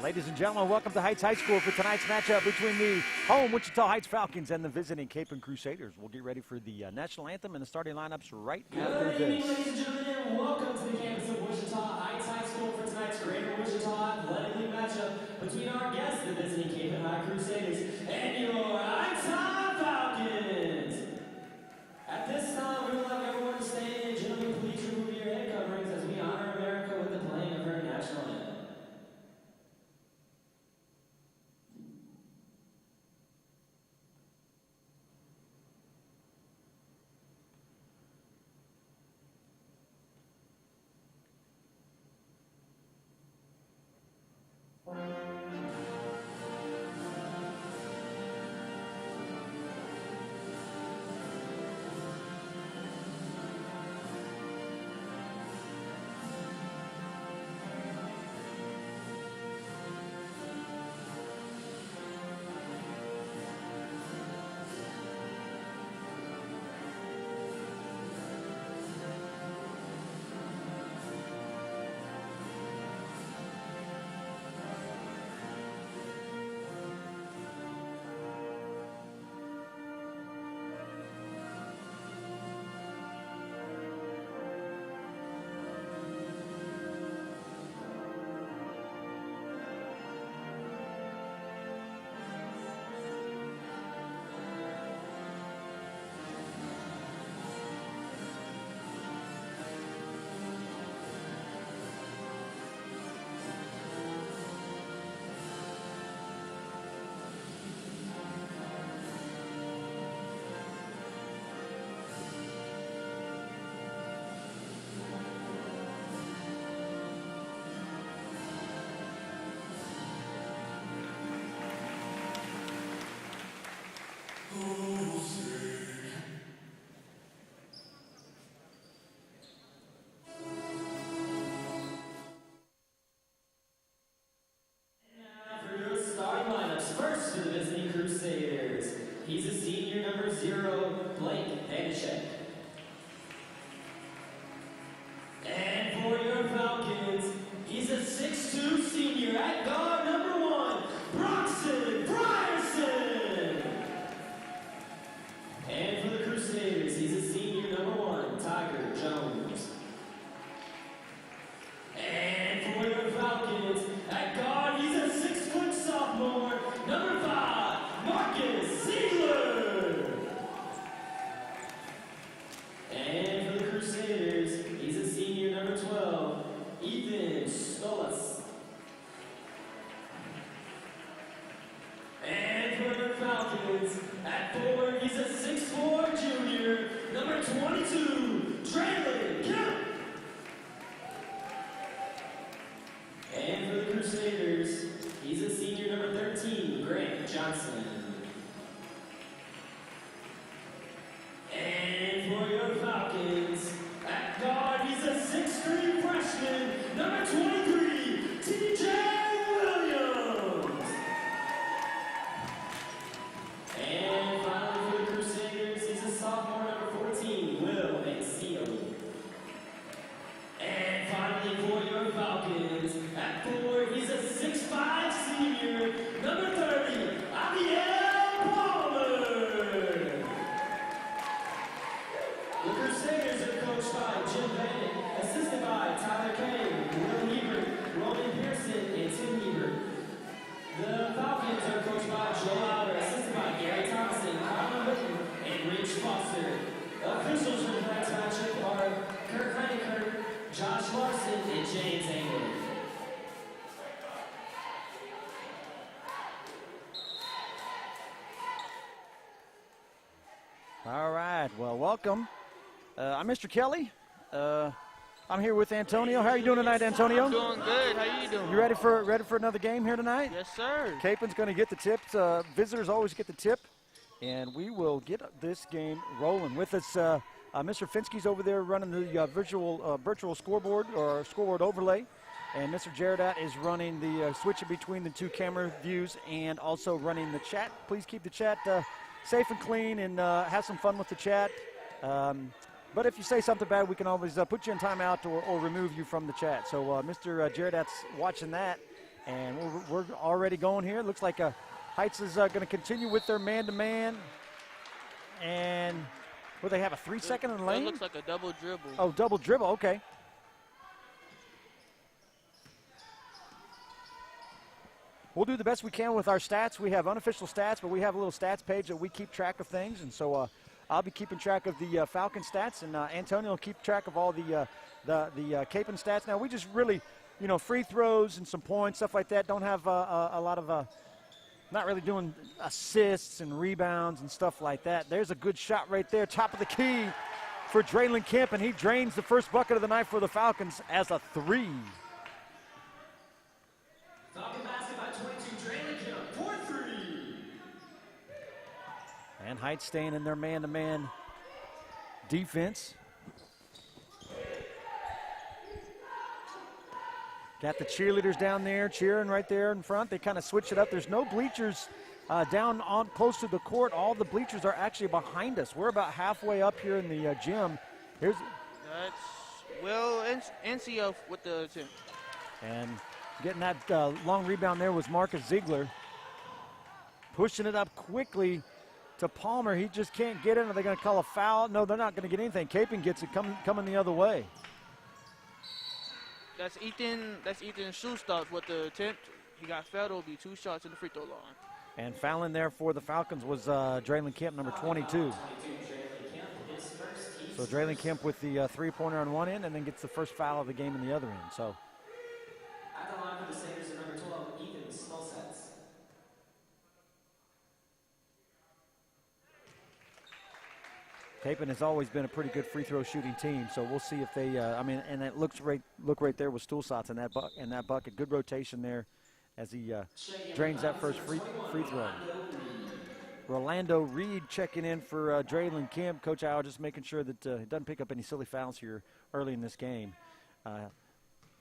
Ladies and gentlemen, welcome to Heights High School for tonight's matchup between the home Wichita Heights Falcons and the visiting Cape and Crusaders. We'll get ready for the national anthem and the starting lineups right after this. Good evening, ladies and gentlemen, and welcome to the campus of Wichita Heights High School for tonight's Greater Wichita Athletic League matchup between our guests, the visiting Cape and High Crusaders, and your Heights High Falcons. At this time, we would like everyone to stand and gentlemen, please remove your head coverings as we honor America with the playing of her national anthem. He's a senior, number 0, Blake Vanishek. And for your Falcons, he's a 6'2 senior at guard, number 1, Broxton Brierson. And for the Crusaders, he's a senior, number 1, Tiger Jones. And for your Falcons, at guard, he's a 6-foot sophomore, number 5, Marcus Ziegler. And for the Crusaders, he's a senior, number 12, Ethan Stolas. And for the Falcons, at forward, he's a 6'4 junior, number 22, Traylon Kemp. And for the Crusaders, he's a senior, number 13, Grant Johnson. And for your Falcons, at guard, he's a 6'3 freshman, number 23, TJ Williams. And finally for the Crusaders, he's a sophomore, number 14, Will Mancino. And finally for your Falcons, at forward, he's a 6'5 senior, number 30, Abiel Palmer. The Crusaders are coached by Jim Bennett, assisted by Tyler Kane, Will Hebert, Roman Pearson, and Tim Hebert. The Falcons are coached by Joe Lauder, assisted by Gary Thompson, Colin Whitten, and Rich Foster. Officials for tonight's matchup are Kurt Heineker, Josh Larson, and James Engel. All right, well, welcome. I'm Mr. Kelly. I'm here with Antonio. How are you doing tonight, Antonio? Doing good. How you doing? You ready for another game here tonight? Yes, sir. Capen's going to get the tips. Visitors always get the tip, and we will get this game rolling. With us, Mr. Finsky's over there running the virtual scoreboard or scoreboard overlay, and Mr. Jaradat is running the switching between the two camera views and also running the chat. Please keep the chat safe and clean and have some fun with the chat. But if you say something bad, we can always put you in timeout or remove you from the chat. So Mr. Jaradat's watching that. And we're already going here. Looks like Heights is going to continue with their man-to-man. And will they have a 3-second in the lane? That looks like a double dribble. Oh, double dribble, okay. We'll do the best we can with our stats. We have unofficial stats, but we have a little stats page that we keep track of things. And so I'll be keeping track of the Falcon stats, and Antonio will keep track of all the Capon stats. Now, we just really, free throws and some points, stuff like that, don't have a lot of not really doing assists and rebounds and stuff like that. There's a good shot right there, top of the key for Draylon Kemp, and he drains the first bucket of the night for the Falcons as a 3. Falcon basket by 22, Draylon Kemp, 4-3. And Heights staying in their man-to-man defense. Got the cheerleaders down there cheering right there in front. They kind of switch it up. There's no bleachers down on close to the court. All the bleachers are actually behind us. We're about halfway up here in the gym. That's Will NCO with the attempt. And getting that long rebound there was Marcus Ziegler. Pushing it up quickly to Palmer. He just can't get it. Are they going to call a foul? No, they're not going to get anything. Capon gets it coming the other way. That's Ethan Schulstadt with the attempt. He got fouled. It'll be 2 shots in the free throw line. And fouling there for the Falcons was Draylon Kemp, number 22. So Draylon Kemp with the three-pointer on one end and then gets the first foul of the game in the other end. So At the line for the Sabres are number 12, Ethan Smolsets. Capon has always been a pretty good free throw shooting team, so we'll see if they. And it look right there with Stulsatz in that bucket. Good rotation there, as he drains that first free throw. Rolando Reed checking in for Draylon Kemp. Coach Al just making sure that he doesn't pick up any silly fouls here early in this game.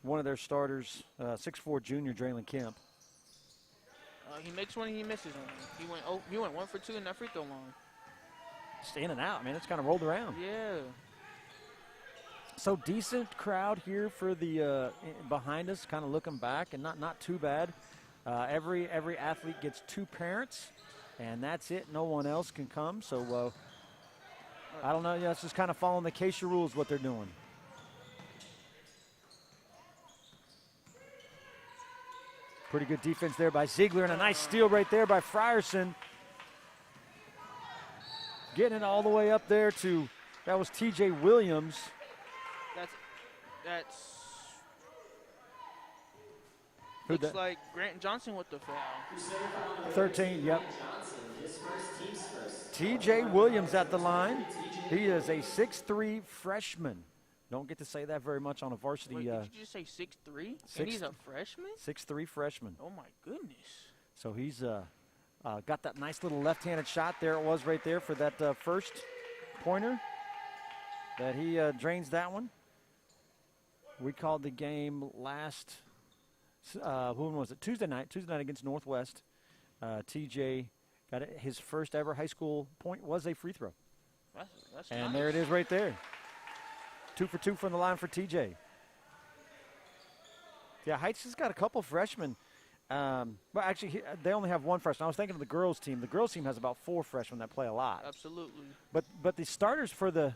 One of their starters, 6'4" junior Draylon Kemp. He makes one and he misses one. He went 1 for 2 in that free throw line. Just in and out, man. It's kind of rolled around. Yeah. So decent crowd here for the behind us, kind of looking back, and not too bad. Every athlete gets 2 parents, and that's it. No one else can come. So I don't know. Yeah, it's just kind of following the Acacia rules what they're doing. Pretty good defense there by Ziegler, and a nice steal right there by Frierson. Getting it all the way up there to, that was T.J. Williams. That's Who'd looks that? like Grant Johnson with the foul. 13, yep. T.J. Williams at the line. He is a 6'3" freshman. Don't get to say that very much on a varsity. Wait, did you just say 6'3"? And he's a freshman? 6'3" freshman. Oh, my goodness. So he's got that nice little left-handed shot. There it was right there for that first pointer. That he drains that one. We called the game last, when was it? Tuesday night against Northwest. TJ got it. His first ever high school point was a free throw. That's and nice. there it is right there. 2 for 2 from the line for TJ. Yeah, Heights has got a couple freshmen. But actually, they only have 1 freshman. I was thinking of the girls' team. The girls' team has about 4 freshmen that play a lot. Absolutely. But the starters for the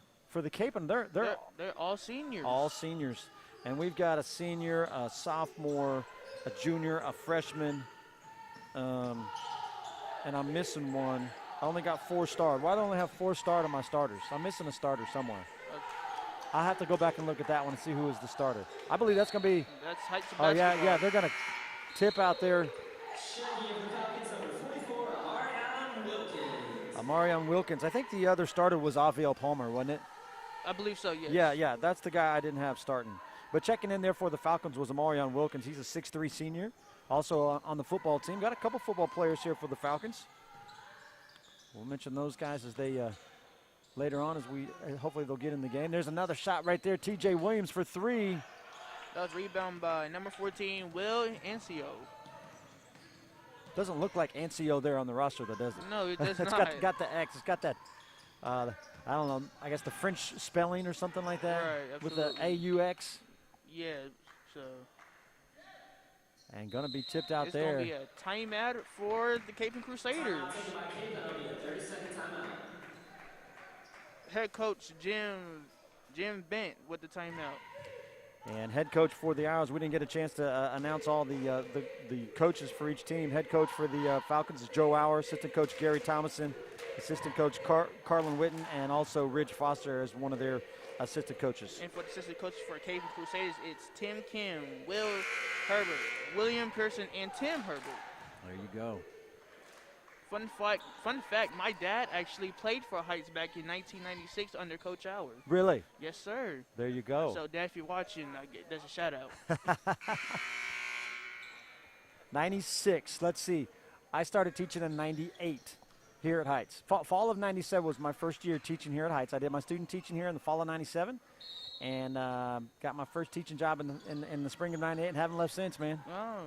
Capon, they're all seniors. All seniors. And we've got a senior, a sophomore, a junior, a freshman, and I'm missing one. I only got 4 starred. Why do I only have 4 starred on my starters? I'm missing a starter somewhere. I'll have to go back and look at that one and see who is the starter. I believe that's going to be. That's Heights Oh, yeah, they're going to tip out there. Marion Wilkins. I think the other starter was Aviel Palmer, wasn't it? I believe so, yes. Yeah, that's the guy I didn't have starting. But checking in there for the Falcons was Marion Wilkins. He's a 6'3" senior. Also on the football team. Got a couple football players here for the Falcons. We'll mention those guys as they later on, as we hopefully they'll get in the game. There's another shot right there. T.J. Williams for 3. That was rebound by number 14, Will Ancio. Doesn't look like Ancio there on the roster, though, does it? No, it does It's not. got the X. It's got that, I don't know, I guess the French spelling or something like that. Right, with the absolutely. AUX. Yeah, so. And going to be tipped out It's there. going to be a timeout for the Cape Crusaders. Timeout taken by Cape. That'll be a 30-second timeout. Head coach Jim Bent with the timeout. And head coach for the Owls, we didn't get a chance to announce all the coaches for each team. Head coach for the Falcons is Joe Auer, assistant coach Gary Thomason, assistant coach Carlin Witten, and also Ridge Foster as one of their assistant coaches. And for the assistant coaches for Cape Crusaders, it's Tim Kim, Will Herbert, William Pearson, and Tim Herbert. There you go. Fun fact, my dad actually played for Heights back in 1996 under Coach Auer. Really? Yes, sir. There you go. So, Dad, if you're watching, there's a shout-out. 96, let's see. I started teaching in 98 here at Heights. Fall of 97 was my first year teaching here at Heights. I did my student teaching here in the fall of 97 and got my first teaching job in the spring of 98 and haven't left since, man. Oh.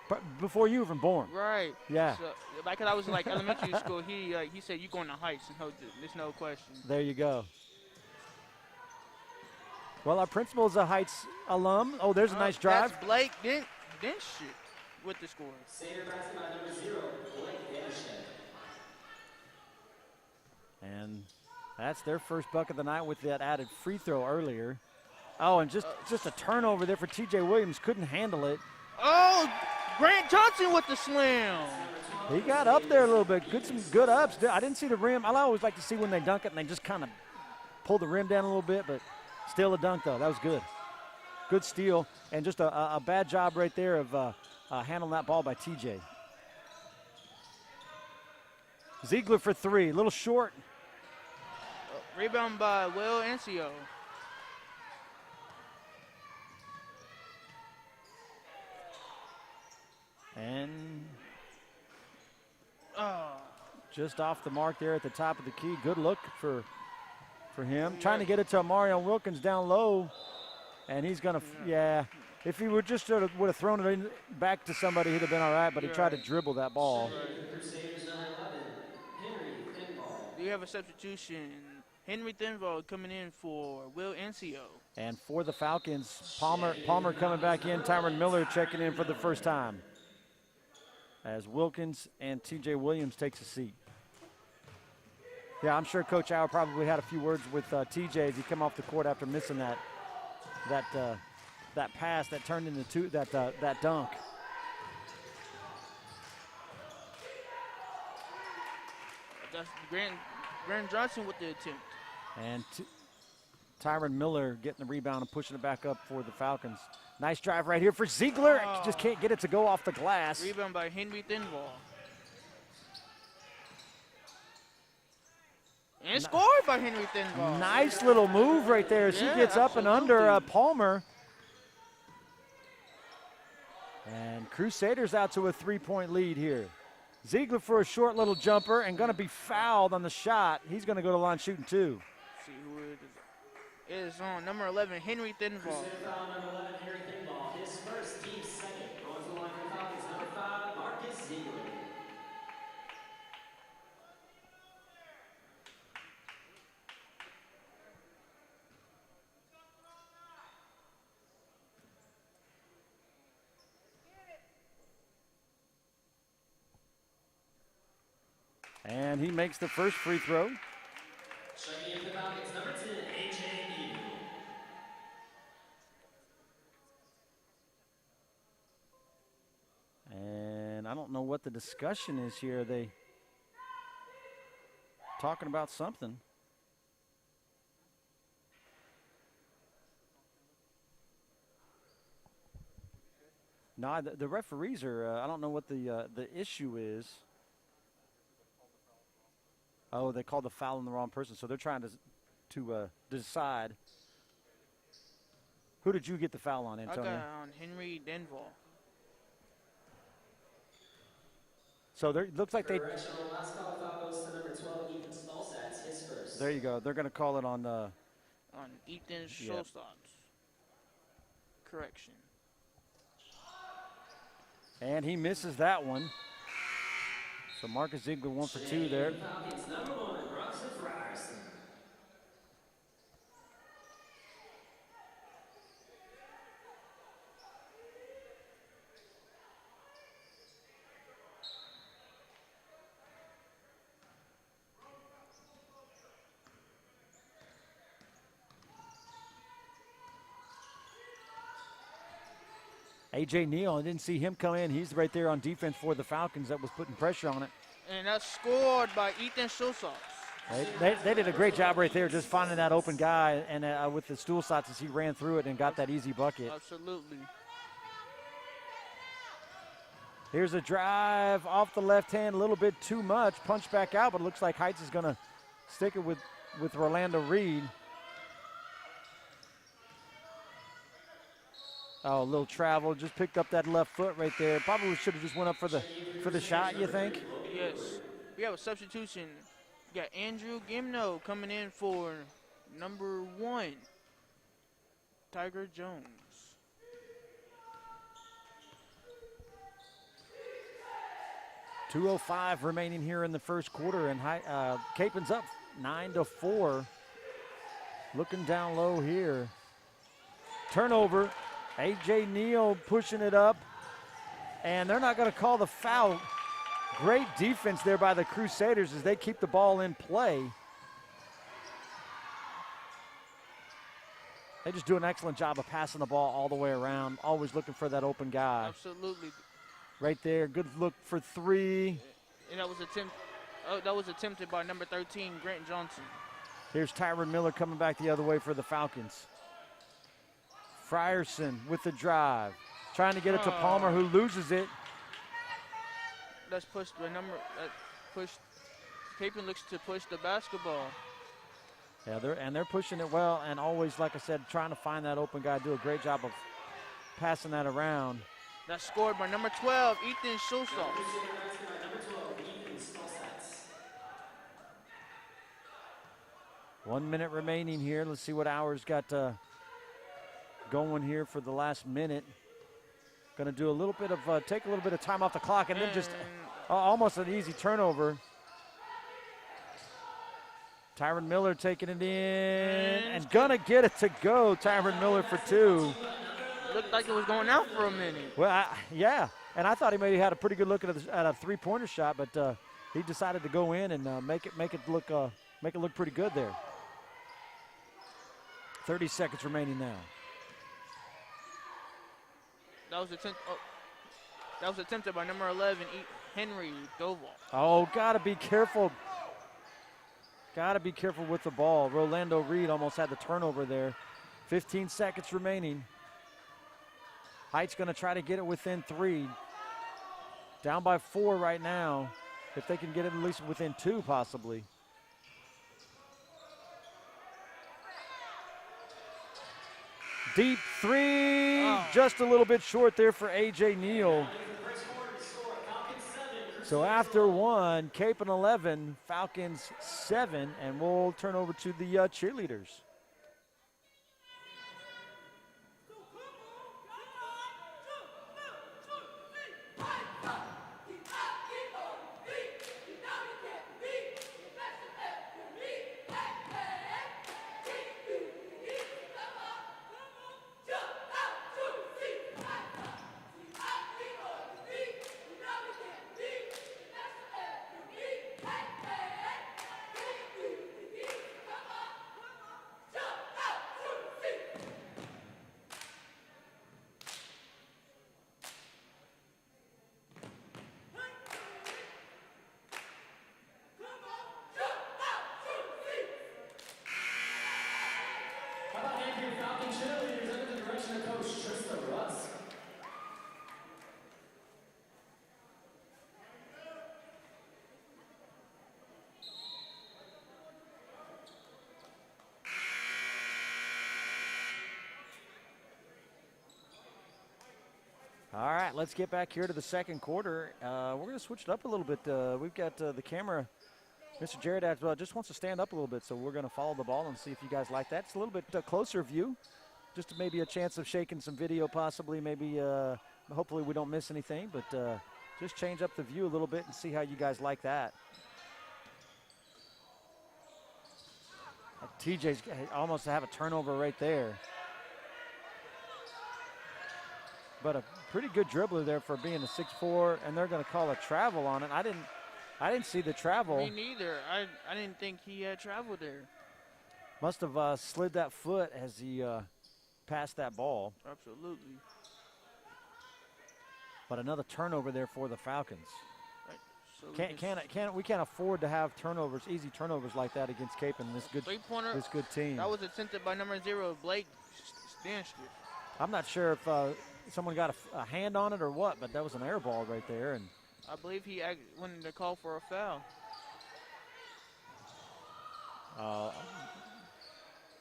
But before you were even born. Right. Yeah. So, like I was in like elementary school, he said you going to Heights, and there's no question. There you go. Well, our principal is a Heights alum. Oh, there's a nice drive. That's Blake Denshit with the score. Senior basket by number 0, Blake Denshit. And that's their first bucket of the night with that added free throw earlier. Oh, and just a turnover there for T.J. Williams. Couldn't handle it. Oh, Grant Johnson with the slam. He got up there a little bit. Some good ups. I didn't see the rim. I always like to see when they dunk it and they just kind of pull the rim down a little bit, but still a dunk, though. That was good. Good steal, and just a bad job right there of handling that ball by TJ. Ziegler for 3. A little short. Rebound by Will Ancio. And just off the mark there at the top of the key. Good look for him. Yeah. Trying to get it to Marion Wilkins down low. And he's going to, if he would just would have thrown it back to somebody, he'd have been all right, but he tried to dribble that ball. We have a substitution. Henry Thinval coming in for Will Ancio. And for the Falcons, Palmer coming back in. Tyron Miller checking in for the first time, as Wilkins and T.J. Williams takes a seat. Yeah, I'm sure Coach Auer probably had a few words with T.J. as he come off the court after missing that pass that turned into that dunk. That's Grant Johnson with the attempt. And Tyron Miller getting the rebound and pushing it back up for the Falcons. Nice drive right here for Ziegler. Just can't get it to go off the glass. Rebound by Henry Thinval. And scored by Henry Thinval. Nice little move right there as he gets up and under Palmer. And Crusaders out to a 3-point lead here. Ziegler for a short little jumper and going to be fouled on the shot. He's going to go to line shooting 2. See who it is. It is on number 11, Henry Thinval. Crusader foul number 11, Henry Thinval. His first, team second. Going to the line for the Falcons, number 5, Marcus Ziegler. And he makes the first free throw. Checking in for the Falcons, number 10, A.J. Eagle. And I don't know what the discussion is here. Are they talking about something? No, the referees are, I don't know what the issue is. Oh, they called the foul on the wrong person, so they're trying to decide. Who did you get the foul on, Antonio? I got on Henry Thinval. So it looks like they. Correction on the last call, foul goes to number 12, Ethan Stolzatz, his first. There you go. They're going to call it on. On Ethan Schulstadt's. Correction. And he misses that one. So Marcus Ziegler 1 for 2 there. Falcons, number 1, Bronson Frierson. A.J. Neal, I didn't see him come in. He's right there on defense for the Falcons that was putting pressure on it. And that's scored by Ethan Schultz. They did a great job right there just finding that open guy and with the stool shots as he ran through it and got that easy bucket. Absolutely. Here's a drive off the left hand, a little bit too much. Punch back out, but it looks like Heights is going to stick it with Orlando Reed. Oh, a little travel, just picked up that left foot right there. Probably should have just went up for the shot, you think? Yes. We have a substitution. We got Andrew Gimno coming in for number 1, Tiger Jones. .205 remaining here in the first quarter, and Capen's up 9-4. Looking down low here. Turnover. A.J. Neal pushing it up, and they're not going to call the foul. Great defense there by the Crusaders as they keep the ball in play. They just do an excellent job of passing the ball all the way around, always looking for that open guy. Absolutely. Right there, good look for 3. And that was attempted by number 13, Grant Johnson. Here's Tyron Miller coming back the other way for the Falcons. Frierson with the drive, trying to get it to Palmer, who loses it. That's pushed the number. Capen looks to push the basketball. Yeah, they're pushing it well, and always, like I said, trying to find that open guy. Do a great job of passing that around. That's scored by number 12, Ethan Schultz. 1 minute remaining here. Let's see what Hours got going here for the last minute. Going to do a little bit of take a little bit of time off the clock, and then just almost an easy turnover. Tyron Miller taking it in and gonna get it to go. Tyron Miller for 2. Looked like it was going out for a minute. Well, yeah, and I thought he maybe had a pretty good look at a three-pointer shot, but he decided to go in and make it look pretty good there. 30 seconds remaining now. That was attempted by number 11, Henry Doval. Oh, gotta be careful. Gotta be careful with the ball. Rolando Reed almost had the turnover there. 15 seconds remaining. Heights gonna try to get it within 3. Down by 4 right now. If they can get it at least within 2 possibly. Deep 3, just a little bit short there for A.J. Neal. So after 1, Capen 11, Falcons 7, and we'll turn over to the cheerleaders. All right, let's get back here to the second quarter. We're going to switch it up a little bit. We've got the camera. Mr. Jared just wants to stand up a little bit, so we're going to follow the ball and see if you guys like that. It's a little bit closer view, just maybe a chance of shaking some video possibly. Maybe, hopefully we don't miss anything, but just change up the view a little bit and see how you guys like that. TJ's almost have a turnover right there. But a pretty good dribbler there for being a 6'4", and they're going to call a travel on it. I didn't see the travel. Me neither. I didn't think he had traveled there. Must have slid that foot as he passed that ball. Absolutely. But another turnover there for the Falcons. Right. So We can't afford to have turnovers, easy turnovers like that against Cape and this good team. That was attempted by number 0, Blake Stanskiff. I'm not sure if someone got a hand on it or what, but that was an air ball right there. And I believe he wanted to call for a foul.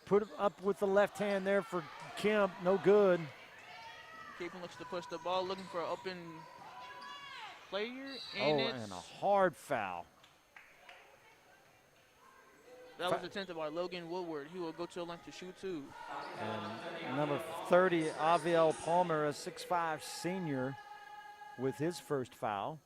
Put it up with the left hand there for Kemp. No good. Cape looks to push the ball, looking for an open player. And a hard foul. That was attempted by Logan Woodward. He will go to the line to shoot 2. And number 30, Aviel Palmer, a 6'5" senior, with his first foul.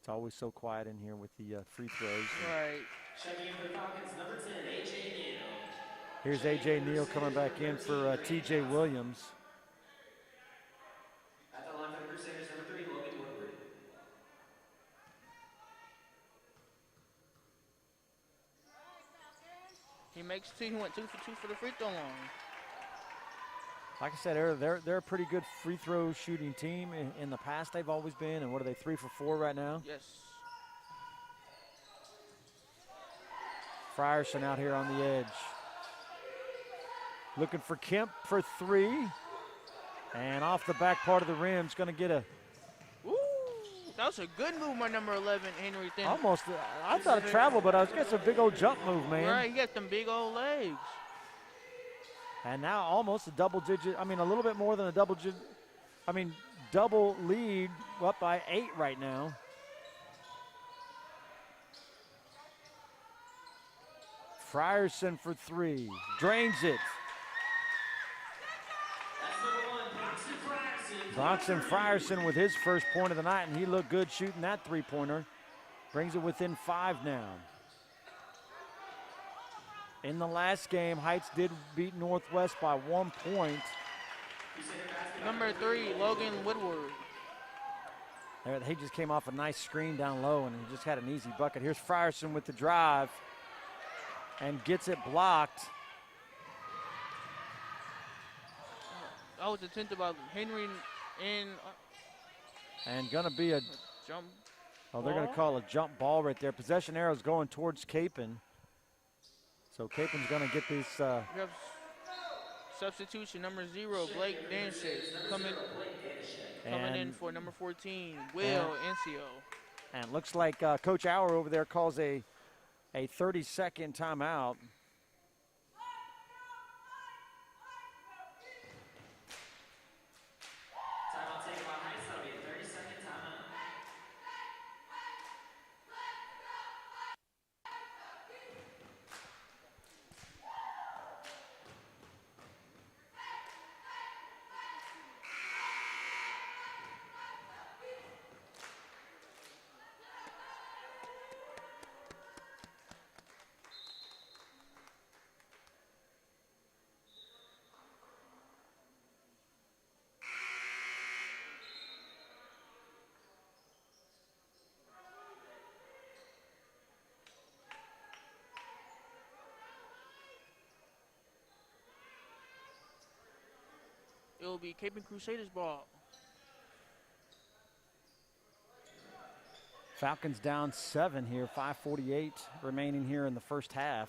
It's always so quiet in here with the free throws. Right. Checking in for the Falcons, number 10, A.J. Neal. Here's A.J. Neal coming back in for T.J. Williams. At the line for the Crusaders, number 3, Logan Woodward. He makes 2. He went 2 for 2 for the free throw line. Like I said, they're a pretty good free throw shooting team. In the past, they've always been. And what are they, 3 for 4 right now? Yes. Frierson out here on the edge. Looking for Kemp for 3. And off the back part of the rim, is going to get a... Ooh, that was a good move by number 11, Henry Thin. Almost, I thought it traveled, but I was getting a big old jump move, man. Right, he got them big old legs. And now almost a double digit, a little bit more than a double digit, double lead, up by 8 right now. Frierson for 3, drains it. Bronson Frierson with his first point of the night, and he looked good shooting that 3-pointer. Brings it within 5 now. In the last game, Heights did beat Northwest by 1 point. Number 3, Logan Woodward. There, he just came off a nice screen down low, and he just had an easy bucket. Here's Frierson with the drive and gets it blocked. That was attempted by Henry and gonna be a jump. Oh, they're gonna call a jump ball right there. Possession arrow's going towards Capon. So Capon's gonna get this. We have substitution, number 0, Blake Danship, coming in for number 14, Will Encio. And looks like Coach Auer over there calls a 30-second timeout. Timeout taken by Heights. That'll be a 30-second timeout. It will be Cape and Crusaders ball. Falcons down 7 here, 5:48 remaining here in the first half.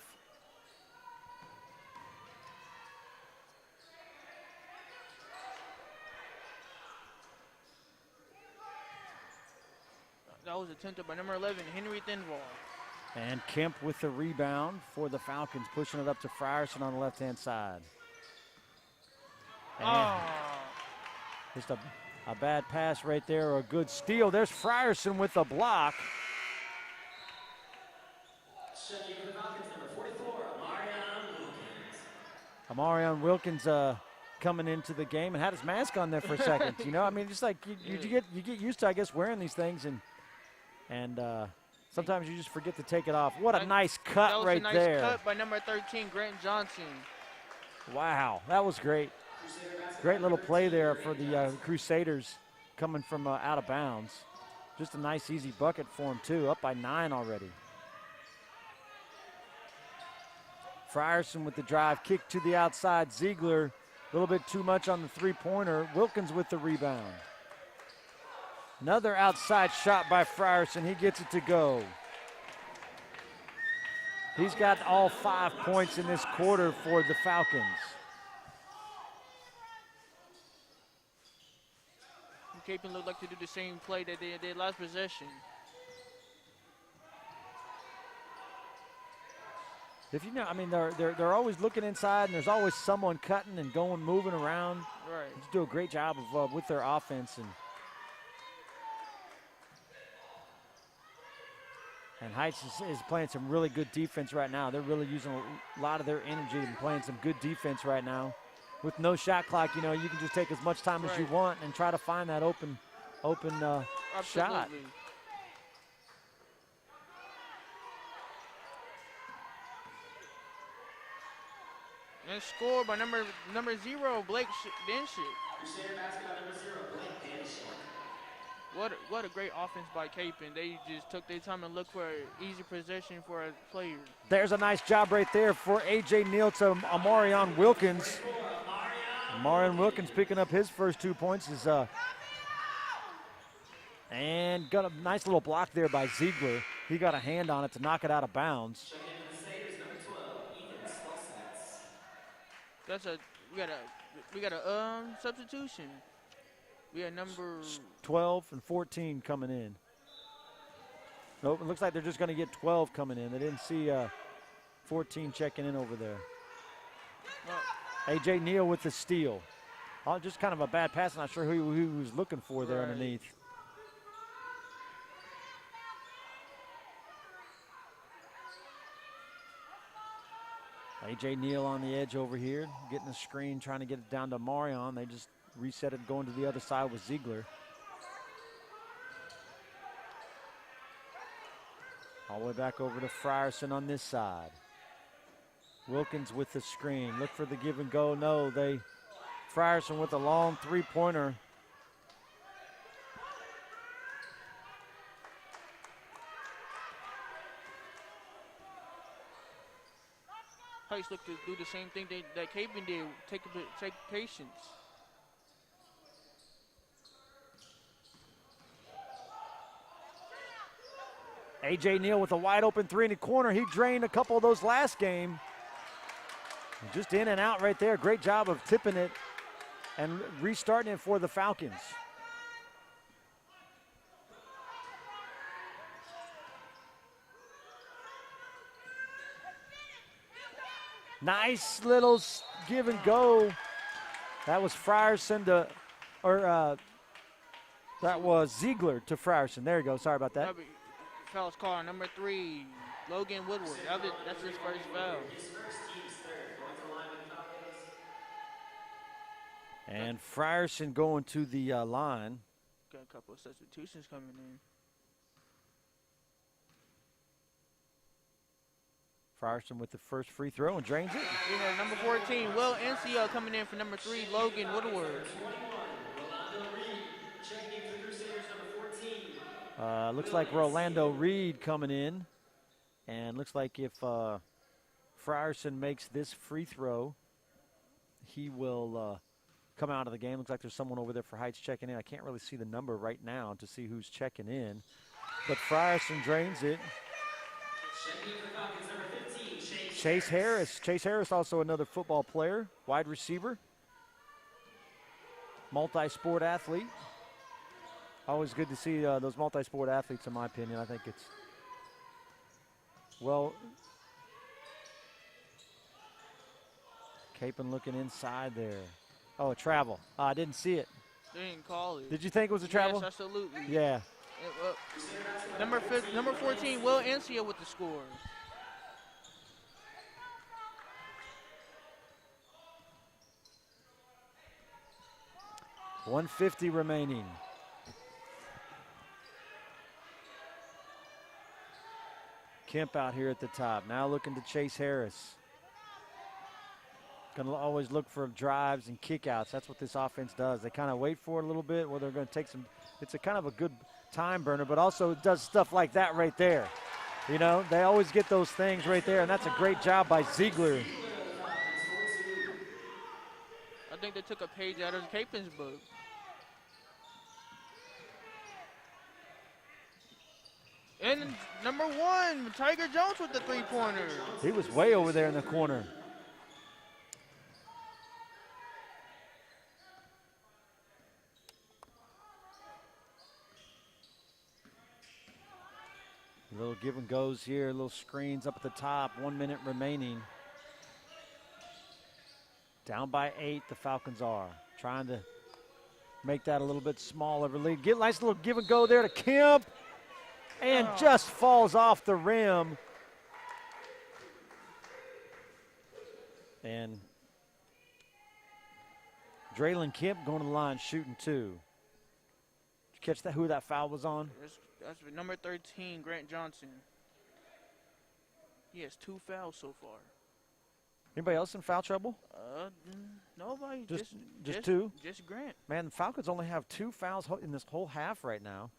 That was attempted by number 11, Henry Thinball. And Kemp with the rebound for the Falcons, pushing it up to Frierson on the left-hand side. And just a bad pass right there, or a good steal. There's Frierson with the block. Checking for the Falcons, number 44, Amarion Wilkins coming into the game and had his mask on there for a second. You know, just like you get used to, I guess, wearing these things, and sometimes you just forget to take it off. What a nice cut right there. That was a nice cut by number 13, Grant Johnson. Wow, that was great. Great little play there for the Crusaders coming from out of bounds. Just a nice, easy bucket for them, too. Up by 9 already. Frierson with the drive. Kick to the outside. Ziegler A little bit too much on the three-pointer. Wilkins with the rebound. Another outside shot by Frierson. He gets it to go. He's got all 5 points in this quarter for the Falcons. Capon looked like to do the same play that they did last possession. If you know, I mean, they're always looking inside, and there's always someone cutting and going, moving around. Right. Just do a great job of with their offense, and Heights is playing some really good defense right now. They're really using a lot of their energy and playing some good defense right now. With no shot clock, you know, you can just take as much time as you want and try to find that open shot. And scored by number 0, Blake Denshit. What a great offense by Capon. They just took their time and looked for an easy possession for a player. There's a nice job right there for A.J. Neal to Amarion Wilkins. Amarion Wilkins picking up his first 2 points and got a nice little block there by Ziegler. He got a hand on it to knock it out of bounds. We got a substitution. We had number 12 and 14 coming in. Nope, it looks like they're just going to get 12 coming in. They didn't see 14 checking in over there. A.J. Neal with the steal. Oh, just kind of a bad pass. Not sure who he was looking for there underneath. A.J. Neal on the edge over here, getting the screen, trying to get it down to Marion. They just reset it going to the other side with Ziegler. All the way back over to Frierson on this side. Wilkins with the screen. Look for the give and go. No, Frierson with a long three-pointer. Heights look to do the same thing that Capon did. Take patience. A.J. Neal with a wide open three in the corner. He drained a couple of those last game. Just in and out right there. Great job of tipping it and restarting it for the Falcons. Nice little give and go. That was Frierson that was Ziegler to Frierson. There you go. Sorry about that. Foul's called number 3, Logan Woodward. That's his first foul. And Frierson going to the line. Got a couple of substitutions coming in. Frierson with the first free throw and drains it. We have number 14, Will NCO coming in for number 3, Logan Woodward. Looks like Rolando Reed coming in. And looks like if Frierson makes this free throw, he will come out of the game. Looks like there's someone over there for Heights checking in. I can't really see the number right now to see who's checking in. But Frierson drains it. Chase Harris. Chase Harris, also another football player, wide receiver, multi-sport athlete. Always good to see those multi-sport athletes, in my opinion. I think it's, well, Capon looking inside there. Oh, a travel. I didn't see it. They didn't call it. Did you think it was a travel? Yes, absolutely. Yeah. Number 14, Will Ansia with the score. .150 remaining. Kemp out here at the top. Now looking to Chase Harris. Going to always look for drives and kickouts. That's what this offense does. They kind of wait for it a little bit where they're going to take some. It's a kind of a good time burner, but also it does stuff like that right there. You know, they always get those things right there, and that's a great job by Ziegler. think they took a page out of Capen's book. And number 1, Tiger Jones with the three-pointer. He was way over there in the corner. A little give and goes here, little screens up at the top, 1 minute remaining. Down by 8, the Falcons are trying to make that a little bit smaller of a lead. Get a nice little give and go there to Kemp, and just falls off the rim. And Draylon Kemp going to the line shooting 2. Did you catch that? Who that foul was on? That's number 13, Grant Johnson. He has 2 fouls so far. Anybody else in foul trouble? Nobody. Just 2? Just Grant. Man, the Falcons only have 2 fouls in this whole half right now.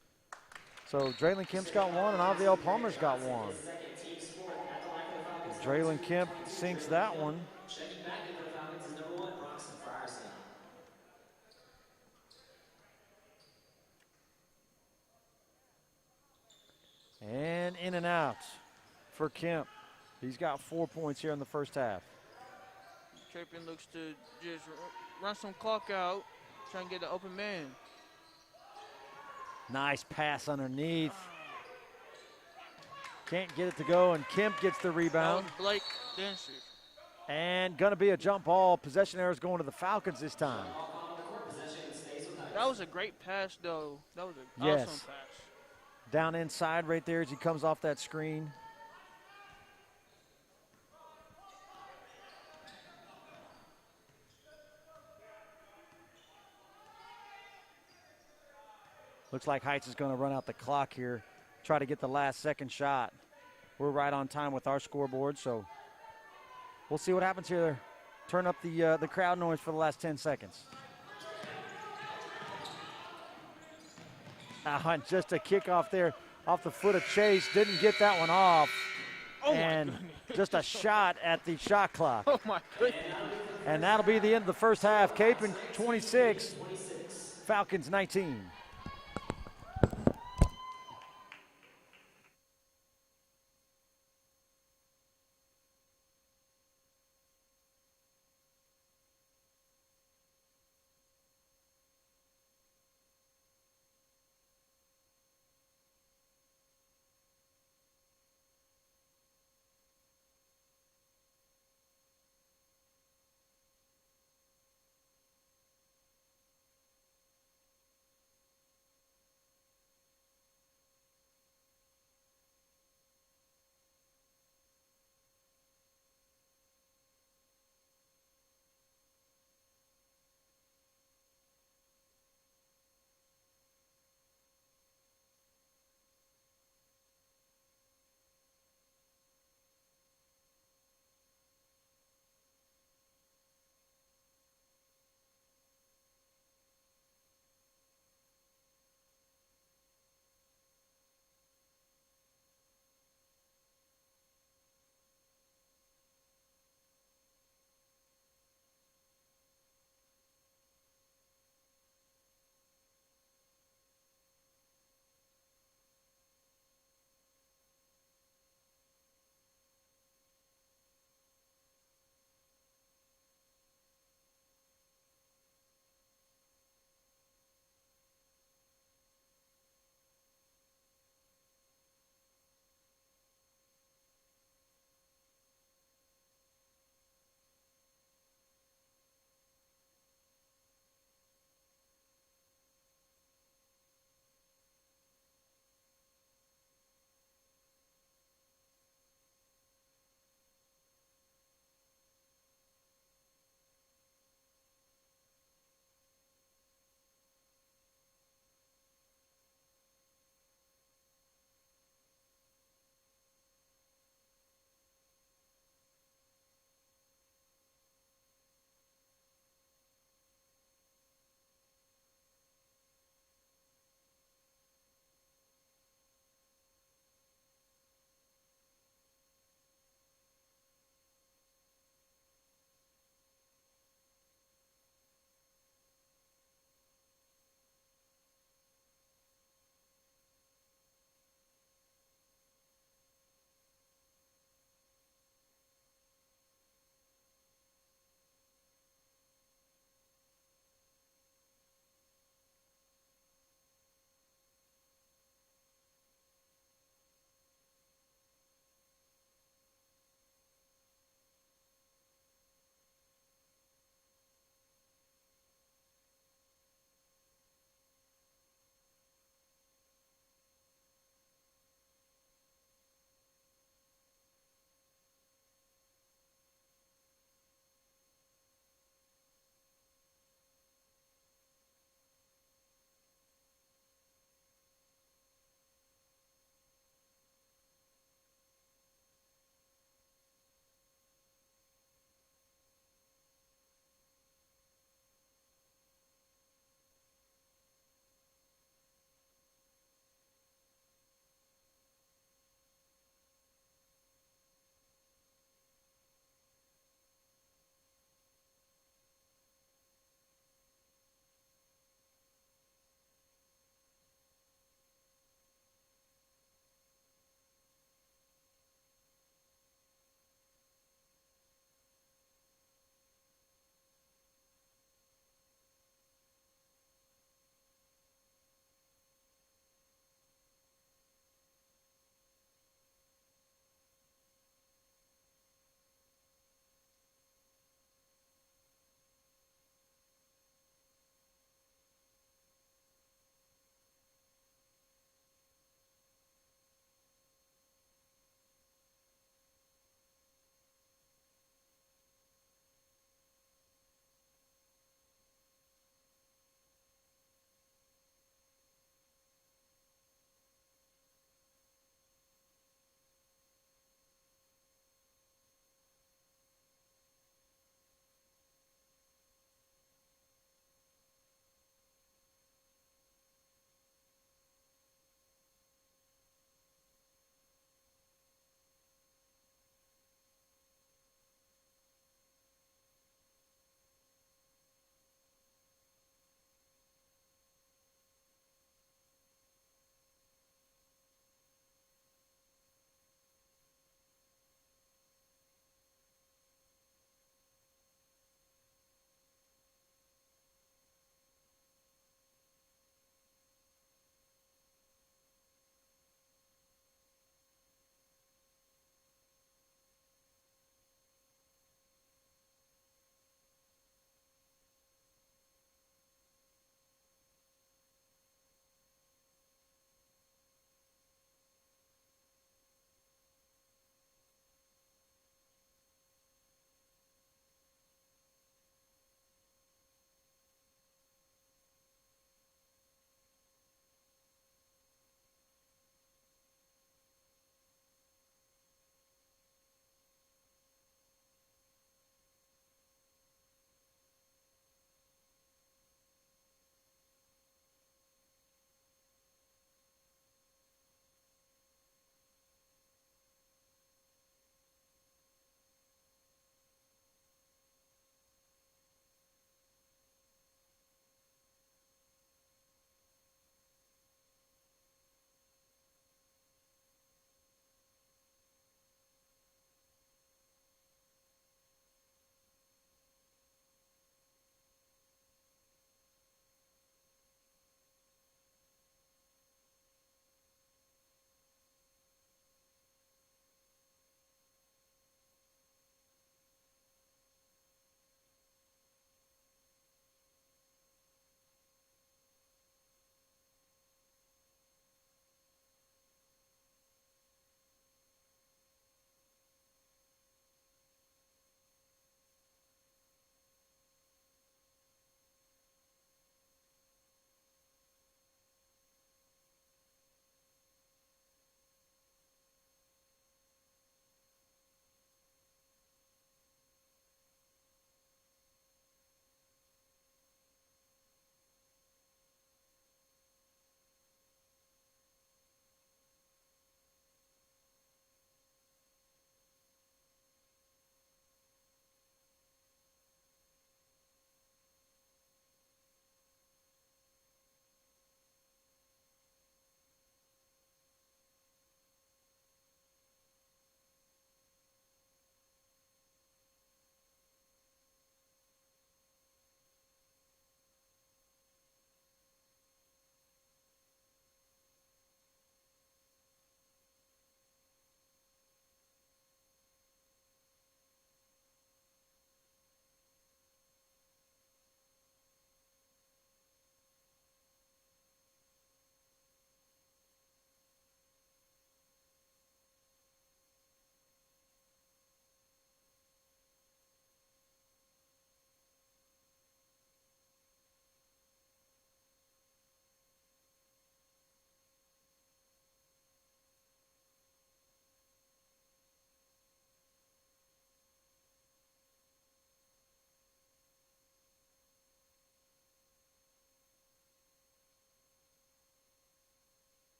So Draylon Kemp's got 1 and Aviel Palmer's got 1. Draylon Kemp sinks that one. Checking back in for the Falcons is number 1, Bronson Frierson. And in and out for Kemp. He's got 4 points here in the first half. Chapin looks to just run some clock out, try and get the open man. Nice pass underneath. Can't get it to go, and Kemp gets the rebound. That was Blake Dancer. And gonna be a jump ball. Possession error is going to the Falcons this time. That was a great pass, though. That was an Yes. awesome pass. Down inside right there as he comes off that screen. Looks like Heights is going to run out the clock here, try to get the last second shot. We're right on time with our scoreboard, so we'll see what happens here. Turn up the crowd noise for the last 10 seconds. And just a kickoff there off the foot of Chase. Didn't get that one off. Oh, and my goodness. Just a shot at the shot clock. Oh, my goodness. And that'll be the end of the first half. Capon 26, Falcons 19.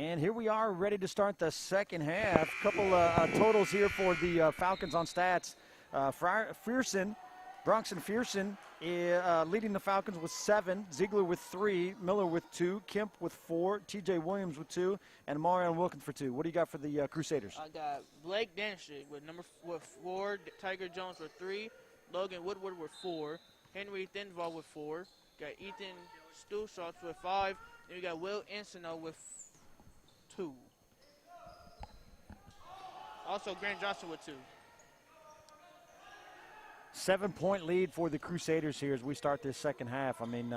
And here we are ready to start the second half. Couple totals here for the Falcons on stats. Bronxton Fearson leading the Falcons with 7, Ziegler with 3, Miller with 2, Kemp with 4, TJ Williams with 2, and Marion Wilkins for 2. What do you got for the Crusaders? I got Blake Danishik with 4, Tiger Jones with 3, Logan Woodward with 4, Henry Thinval with 4, got Ethan Stulschutz with 5, and we got Will Encino with 2. Also Grant Johnson with 2. 7-point lead for the Crusaders here as we start this second half. I mean,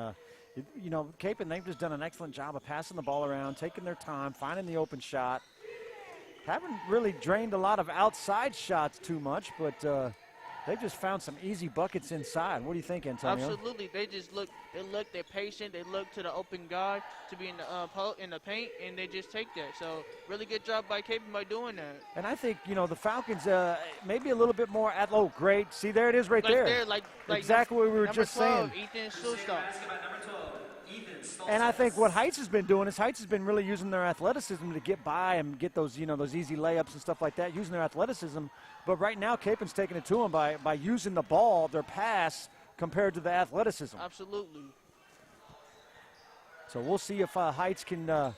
you know, Capon, they've just done an excellent job of passing the ball around, taking their time, finding the open shot. Haven't really drained a lot of outside shots too much, but they've just found some easy buckets inside. What do you think, Antonio? Absolutely. They just look. They're patient. They look to the open guy to be in the paint, and they just take that. So really good job by Capon by doing that. And I think, you know, the Falcons maybe a little bit more oh, great. See, there it is right there. Like exactly what we were just 12, saying. Ethan Stulschutz. And I think what Heights has been doing is Heights has been really using their athleticism to get by and get those, you know, those easy layups and stuff like that, using their athleticism. But right now, Capon's taking it to them by using the ball, their pass, compared to the athleticism. Absolutely. So we'll see if Heights can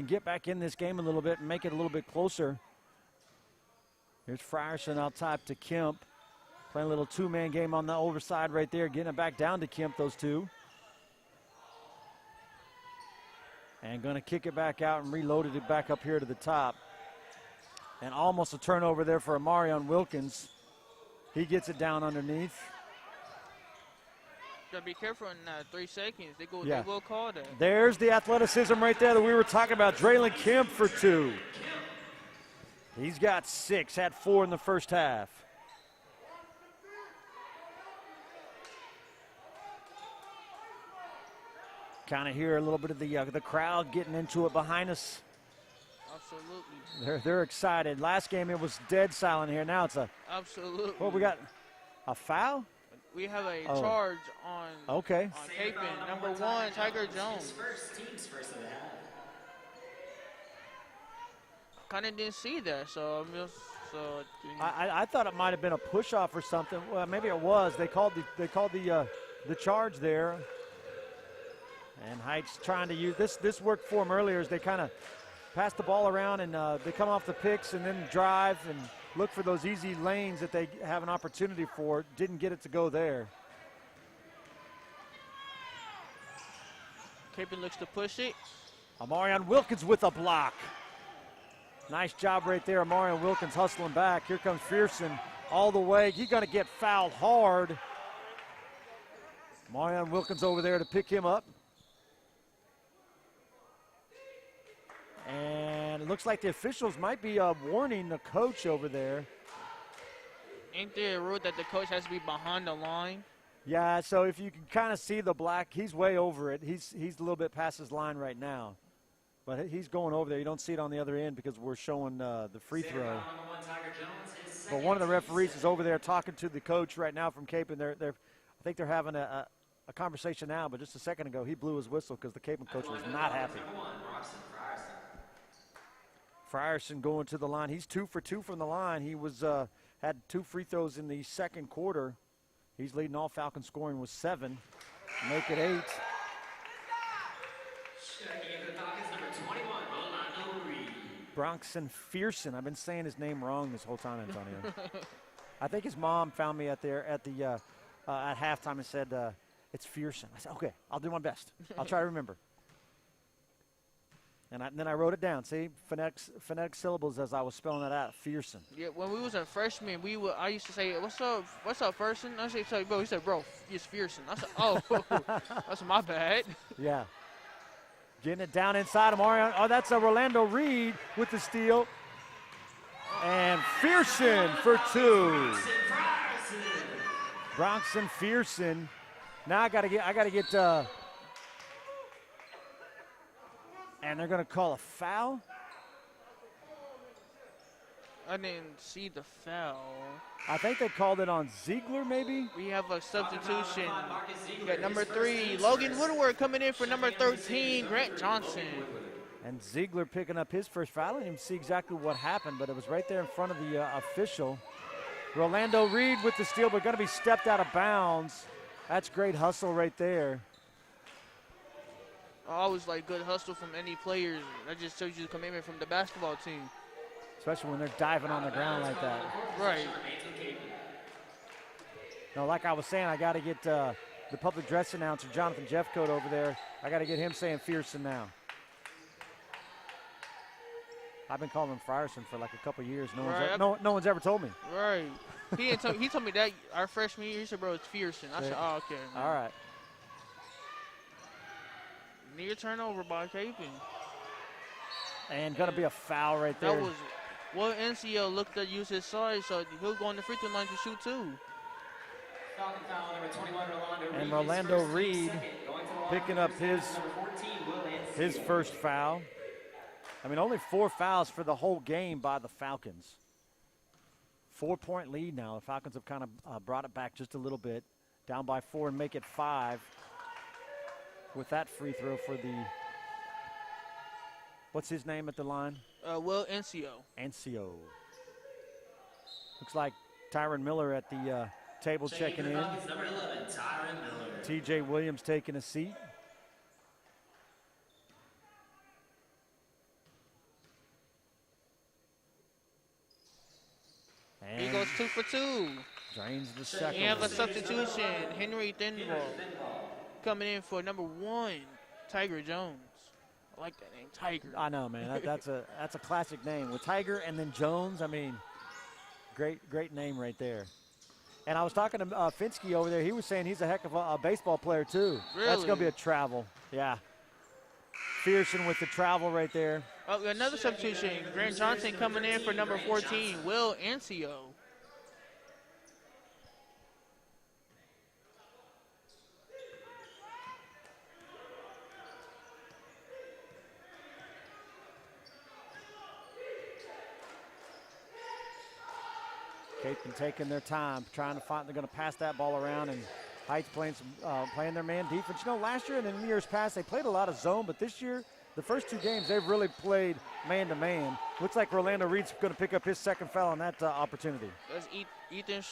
get back in this game a little bit and make it a little bit closer. Here's Frierson out top to Kemp. Playing a little two-man game on the overside right there, getting it back down to Kemp, those two. And going to kick it back out and reloaded it back up here to the top. And almost a turnover there for Amarion Wilkins. He gets it down underneath. Gotta be careful in 3 seconds. They will call that. There's the athleticism right there that we were talking about. Draylon Kemp for 2. He's got 6, had 4 in the first half. Kind of hear a little bit of the crowd getting into it behind us. Absolutely. They're excited. Last game it was dead silent here. Now it's absolutely. Well, we got a foul. We have a charge on okay. On Capon, number 1, Tiger Jones. Team's first of the half. Kind of didn't see that, so I thought it might have been a push off or something. Well, maybe it was. They called the charge there. And Heights trying to use this worked for them earlier as they kind of pass the ball around and they come off the picks and then drive and look for those easy lanes that they have an opportunity for. Didn't get it to go there. Capon looks to push it. Amarion Wilkins with a block. Nice job right there. Amarion Wilkins hustling back. Here comes Fearson all the way. He's going to get fouled hard. Amarion Wilkins over there to pick him up. And it looks like the officials might be warning the coach over there. Ain't there a rule that the coach has to be behind the line? Yeah, so if you can kind of see the black, he's way over it. He's a little bit past his line right now. But he's going over there. You don't see it on the other end because we're showing the free throw. But one of the referees is over there talking to the coach right now from Capon. I think they're having a conversation now, but just a second ago he blew his whistle because the Capon coach was not happy. Frierson going to the line. He's 2 for 2 from the line. He was had 2 free throws in the second quarter. He's leading all Falcon scoring with 7. Make it 8. Bronxton Fearson. I've been saying his name wrong this whole time, Antonio. I think his mom found me at halftime and said it's Fearson. I said, okay, I'll do my best. I'll try to remember. And then I wrote it down. See, phonetic syllables as I was spelling that out. Fearson. Yeah, when we was a freshman, I used to say, "What's up, Ferson?" I say, "Bro," he said, "Bro, it's Fearson." I said, "Oh, that's my bad." Yeah. Getting it down inside of Marion. Oh, that's a Rolando Reed with the steal. And Fearson for 2. Bronxton Fearson. Now I gotta get. And they're going to call a foul? I didn't see the foul. I think they called it on Ziegler, maybe? We have a substitution. We got number 3, Logan Woodward coming in for number 13, Grant Johnson. And Ziegler picking up his first foul. I didn't even see exactly what happened, but it was right there in front of the official. Rolando Reed with the steal, but going to be stepped out of bounds. That's great hustle right there. I always like good hustle from any players. That just shows you the commitment from the basketball team. Especially when they're diving on the ground like that. Right. No, like I was saying, I got to get the public dress announcer, Jonathan Jeffcoat, over there. I got to get him saying Fearson now. I've been calling him Frierson for like a couple years. No one's ever told me. Right. He told me that our freshman year. He said, bro, it's Fearson. I said, oh, okay. Man. All right. Near turnover by Capon. And going to be a foul right there. That was, well, NCO looked to use his size, so he'll go on the free throw line to shoot too. And Rolando Reed picking up his first foul. I mean, only 4 fouls for the whole game by the Falcons. 4-point lead now. The Falcons have kind of brought it back just a little bit. Down by 4 and make it 5. With that free throw for the, what's his name at the line? Will NCO. NCO. Looks like Tyron Miller at the table checking in. Number 11, Tyron Miller. TJ Williams taking a seat. And He goes 2 for 2. drains the second. We have a one. substitution. Henry Thinball coming in for number 1, Tiger Jones. I like that name, Tiger. I know, man. That's a classic name with Tiger and then Jones. I mean, great name right there. And I was talking to Finsky over there. He was saying he's a heck of a baseball player too. Really? That's going to be a travel. Yeah. Fearson with the travel right there. Oh, another substitution. Grant Johnson coming in for number 14, Will NCO. Capon taking their time, trying to find. They're going to pass that ball around, and Heights playing their man defense. You know, last year and in years past, they played a lot of zone, but this year, the first 2 games, they've really played man-to-man. Looks like Rolando Reed's going to pick up his second foul on that opportunity. That's Ethan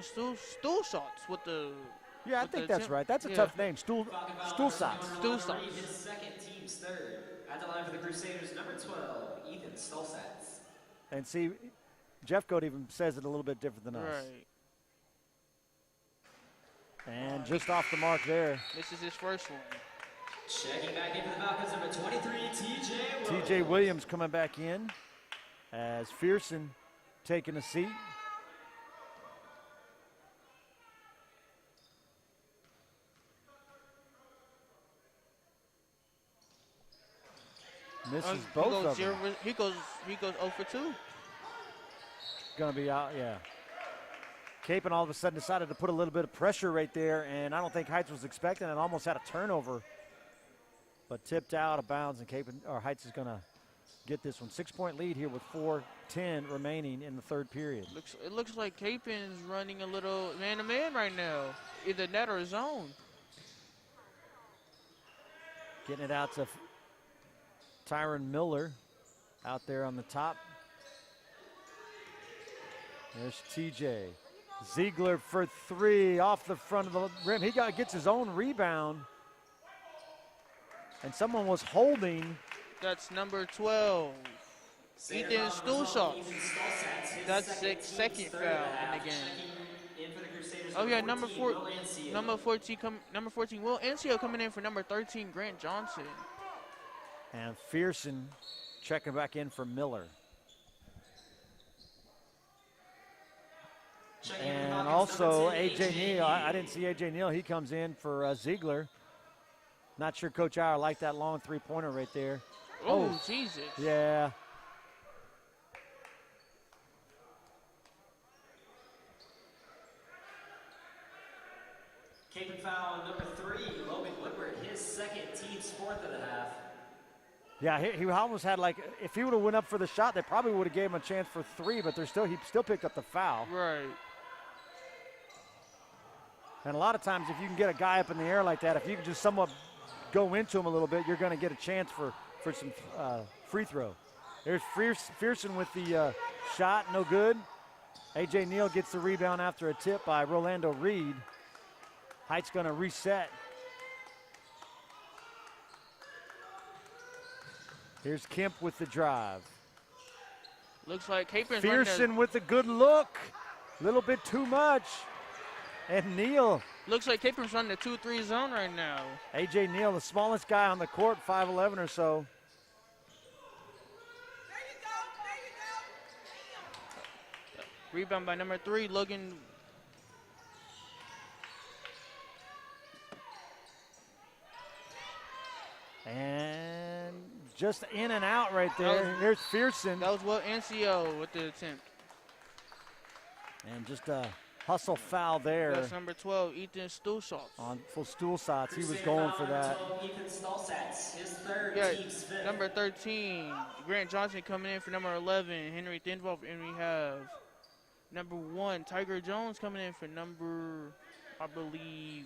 Stool Shots with the. Yeah, I think that's right. That's a tough name, Stool Socks. Stool Shots. His second, team's third. At the line for the Crusaders, number 12, Ethan Stolsatz. And see, Jeff Goat even says it a little bit different than us. Right. And just off the mark there. This is his first one. Checking back in for the Falcons, number 23, TJ Williams. TJ Williams coming back in as Fearson taking a seat. Misses both of them. He goes 0 for 2. Going to be out, yeah. Capon all of a sudden decided to put a little bit of pressure right there, and I don't think Heights was expecting it. Almost had a turnover, but tipped out of bounds, and Heights is going to get this one. 6-point lead here with 4:10 remaining in the third period. It looks like Capon's running a little man-to-man right now, either net or zone. Getting it out to Tyron Miller out there on the top. There's TJ. Ziegler for 3 off the front of the rim. He gets his own rebound. And someone was holding. That's number 12. Ethan Stulshoff. That's the second foul in the game. Oh yeah, number 14, Will NCO coming in for number 13, Grant Johnson. And Fearson checking back in for Miller. And also A.J. Neal. I didn't see A.J. Neal. He comes in for Ziegler. Not sure Coach Auer liked that long three-pointer right there. Oh, Jesus. Yeah. Capon foul on number 3, Logan Woodward, his second, team's 4th of the half. Yeah, he almost had if he would have went up for the shot, they probably would have gave him a chance for 3, but he still picked up the foul. Right. And a lot of times if you can get a guy up in the air like that, if you can just somewhat go into him a little bit, you're going to get a chance for for some free throw. There's Fearson with the shot, no good. A.J. Neal gets the rebound after a tip by Rolando Reed. Heights going to reset. Here's Kemp with the drive. Looks like Capron's Fearson with a good look. A little bit too much. And Neal. Looks like Capron's running the 2-3 zone right now. A.J. Neal, the smallest guy on the court, 5'11" or so. Rebound by number 3, Logan. And just in and out right there. Here's Fearson. That was Will NCO with the attempt. And just a hustle foul there. That's number 12, Ethan Stulsatz. On full stool shots, he was going for that. Ethan Stulsatz, his third, Yeah, team's fifth. number 13, Grant Johnson coming in for number 11, Henry Thinwald, and we have number 1, Tiger Jones coming in for number, I believe.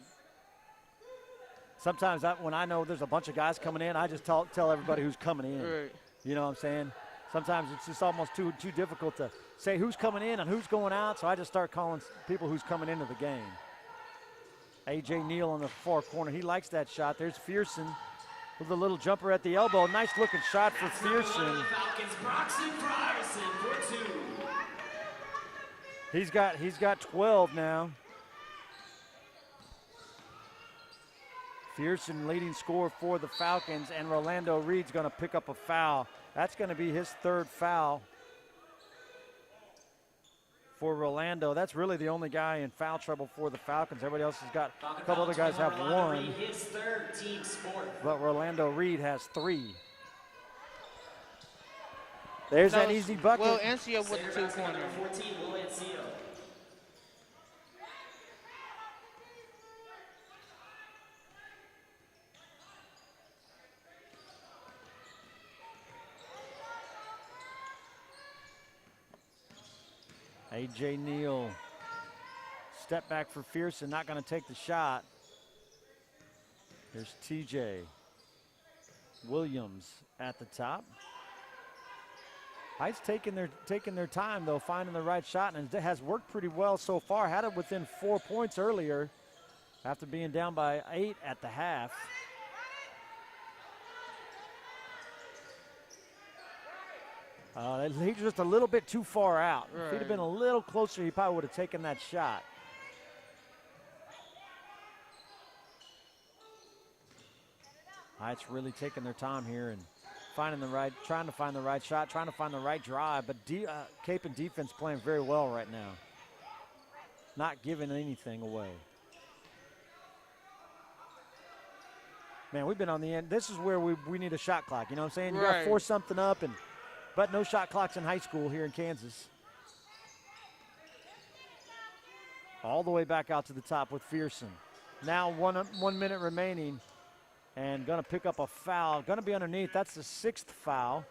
Sometimes when I know there's a bunch of guys coming in, I just tell everybody who's coming in. Right. You know what I'm saying? Sometimes it's just almost too difficult to say who's coming in and who's going out, so I just start calling people who's coming into the game. A.J. Neal on the far corner. He likes that shot. There's Fearson with a little jumper at the elbow. Nice looking shot for Fearson. Falcons, Broxton Frierson for 2. He's got 12 now. Fearson leading scorer for the Falcons, and Rolando Reed's going to pick up a foul. That's going to be his third foul for Rolando. That's really the only guy in foul trouble for the Falcons. Everybody else has got, a couple other guys have one. His third, team's fourth. But Rolando Reed has 3. There's that easy bucket. Will NCO with the 2-pointer. Number 14, Will Encino. A.J. Neal, step back for Fearson, not going to take the shot. There's T.J. Williams at the top. Heights taking their time, though, finding the right shot, and it has worked pretty well so far. Had it within 4 points earlier after being down by 8 at the half. He's just a little bit too far out. Right. If he'd have been a little closer, he probably would have taken that shot. Heights really taking their time here and trying to find the right shot, trying to find the right drive. But Cape and defense playing very well right now. Not giving anything away. Man, we've been on the end. This is where we need a shot clock. You know what I'm saying? You got to force something up, but no shot clocks in high school here in Kansas. All the way back out to the top with Fearson. Now 1 minute remaining, and going to pick up a foul. Going to be underneath. That's the 6th foul.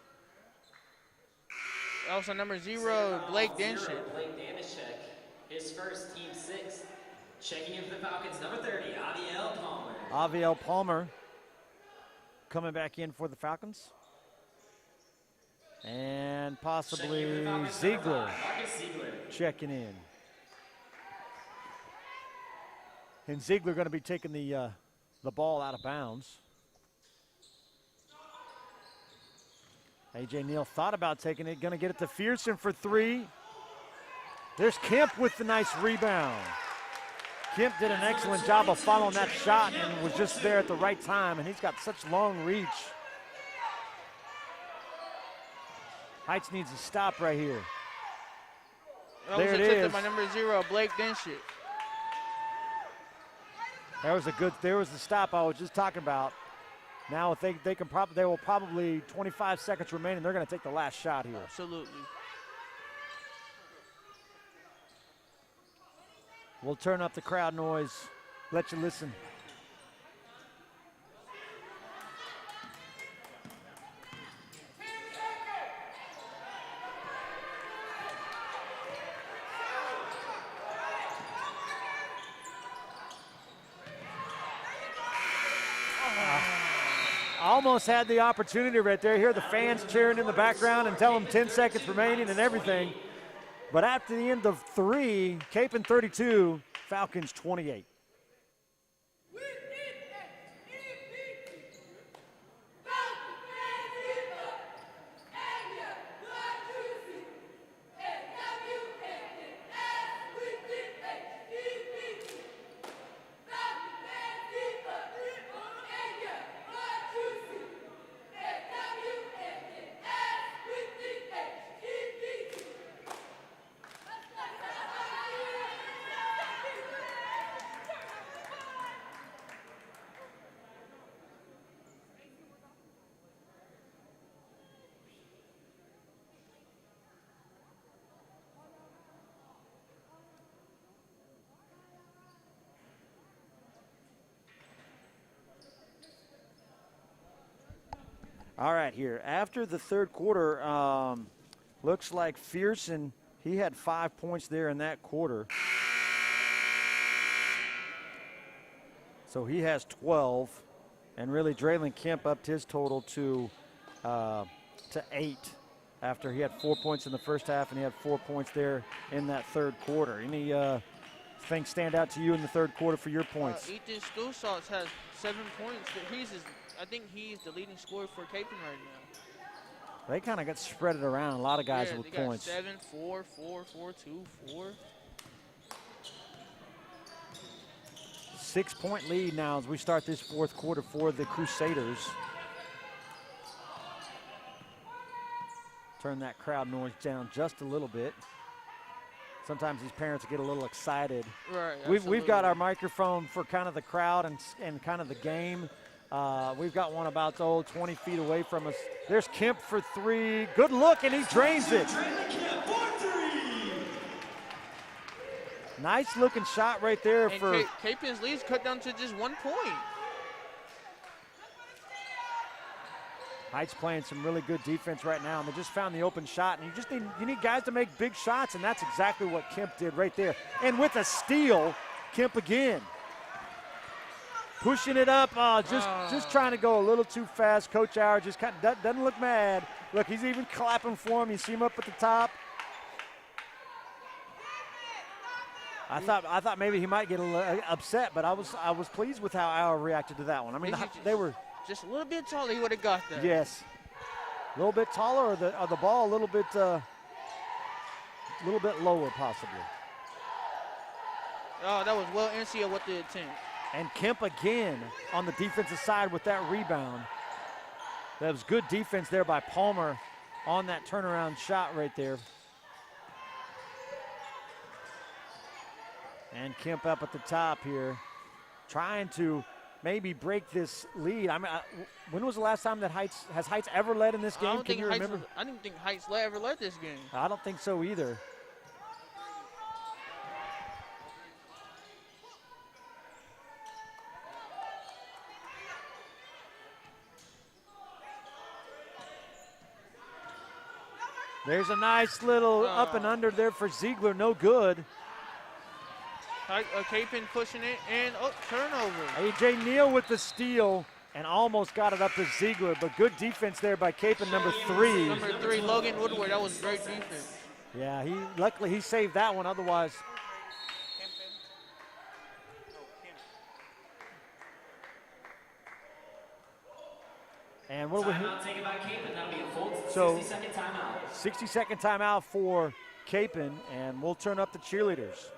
Also number 0, Blake Denshik. Blake Danishek, his first, team 6th. Checking in for the Falcons, number 30, Aviel Palmer. Aviel Palmer coming back in for the Falcons. And possibly Ziegler checking in. And Ziegler going to be taking the ball out of bounds. A.J. Neal thought about taking it, going to get it to Fearson for 3. There's Kemp with the nice rebound. Kemp did an excellent job of following that shot and was just there at the right time, and he's got such long reach. Heights needs to stop right here. There it is. By number 0, Blake Denshik. There was the stop I was just talking about. Now if they will probably 25 seconds remaining. They're going to take the last shot here. Absolutely. We'll turn up the crowd noise. Let you listen. almost had the opportunity right there. Hear the fans cheering in the background and tell them 10 seconds remaining and everything. But after the end of 3, Capon 32, Falcons 28. All right, here. After the third quarter, looks like Fearson, he had 5 points there in that quarter. So he has 12. And really, Draylon Kemp upped his total to 8 after he had 4 points in the first half and he had 4 points there in that third quarter. Any things stand out to you in the third quarter for your points? Ethan Stulsatz has 7 points. I think he's the leading scorer for Capon right now. They kind of got spread it around. A lot of guys with points. 7, 4, 4, 4, 2, 4. 6-point lead now as we start this fourth quarter for the Crusaders. Turn that crowd noise down just a little bit. Sometimes these parents get a little excited. Right. We've got our microphone for kind of the crowd and kind of the game. We've got one about 20 feet away from us. There's Kemp for 3. Good look, and he drains it. Nice looking shot right there and for Capon's lead's cut down to just 1 point. Heights playing some really good defense right now, and they just found the open shot. And you need guys to make big shots, and that's exactly what Kemp did right there. And with a steal, Kemp again. Pushing it up, just trying to go a little too fast. Coach Auer just kind of doesn't look mad. Look, he's even clapping for him. You see him up at the top. I thought maybe he might get a little upset, but I was pleased with how Auer reacted to that one. I mean, they were just a little bit taller. He would have got that. Yes, a little bit taller, or the ball a little bit lower possibly. Oh, that was well NCO with the attempt. And Kemp again on the defensive side with that rebound. That was good defense there by Palmer on that turnaround shot right there. And Kemp up at the top here, trying to maybe break this lead. I mean, when was the last time that Heights ever led in this game? Can you remember? I didn't think Heights ever led this game. I don't think so either. There's a nice little up and under there for Ziegler, no good. Capon pushing it, and turnover. A.J. Neal with the steal and almost got it up to Ziegler, but good defense there by Capon, number 3. Number 3, Logan Woodward, that was great defense. Yeah, luckily he saved that one, otherwise. And what timeout taken by Capon. That'll be a full 60-second timeout. 60-second timeout for Capon, and we'll turn up the cheerleaders.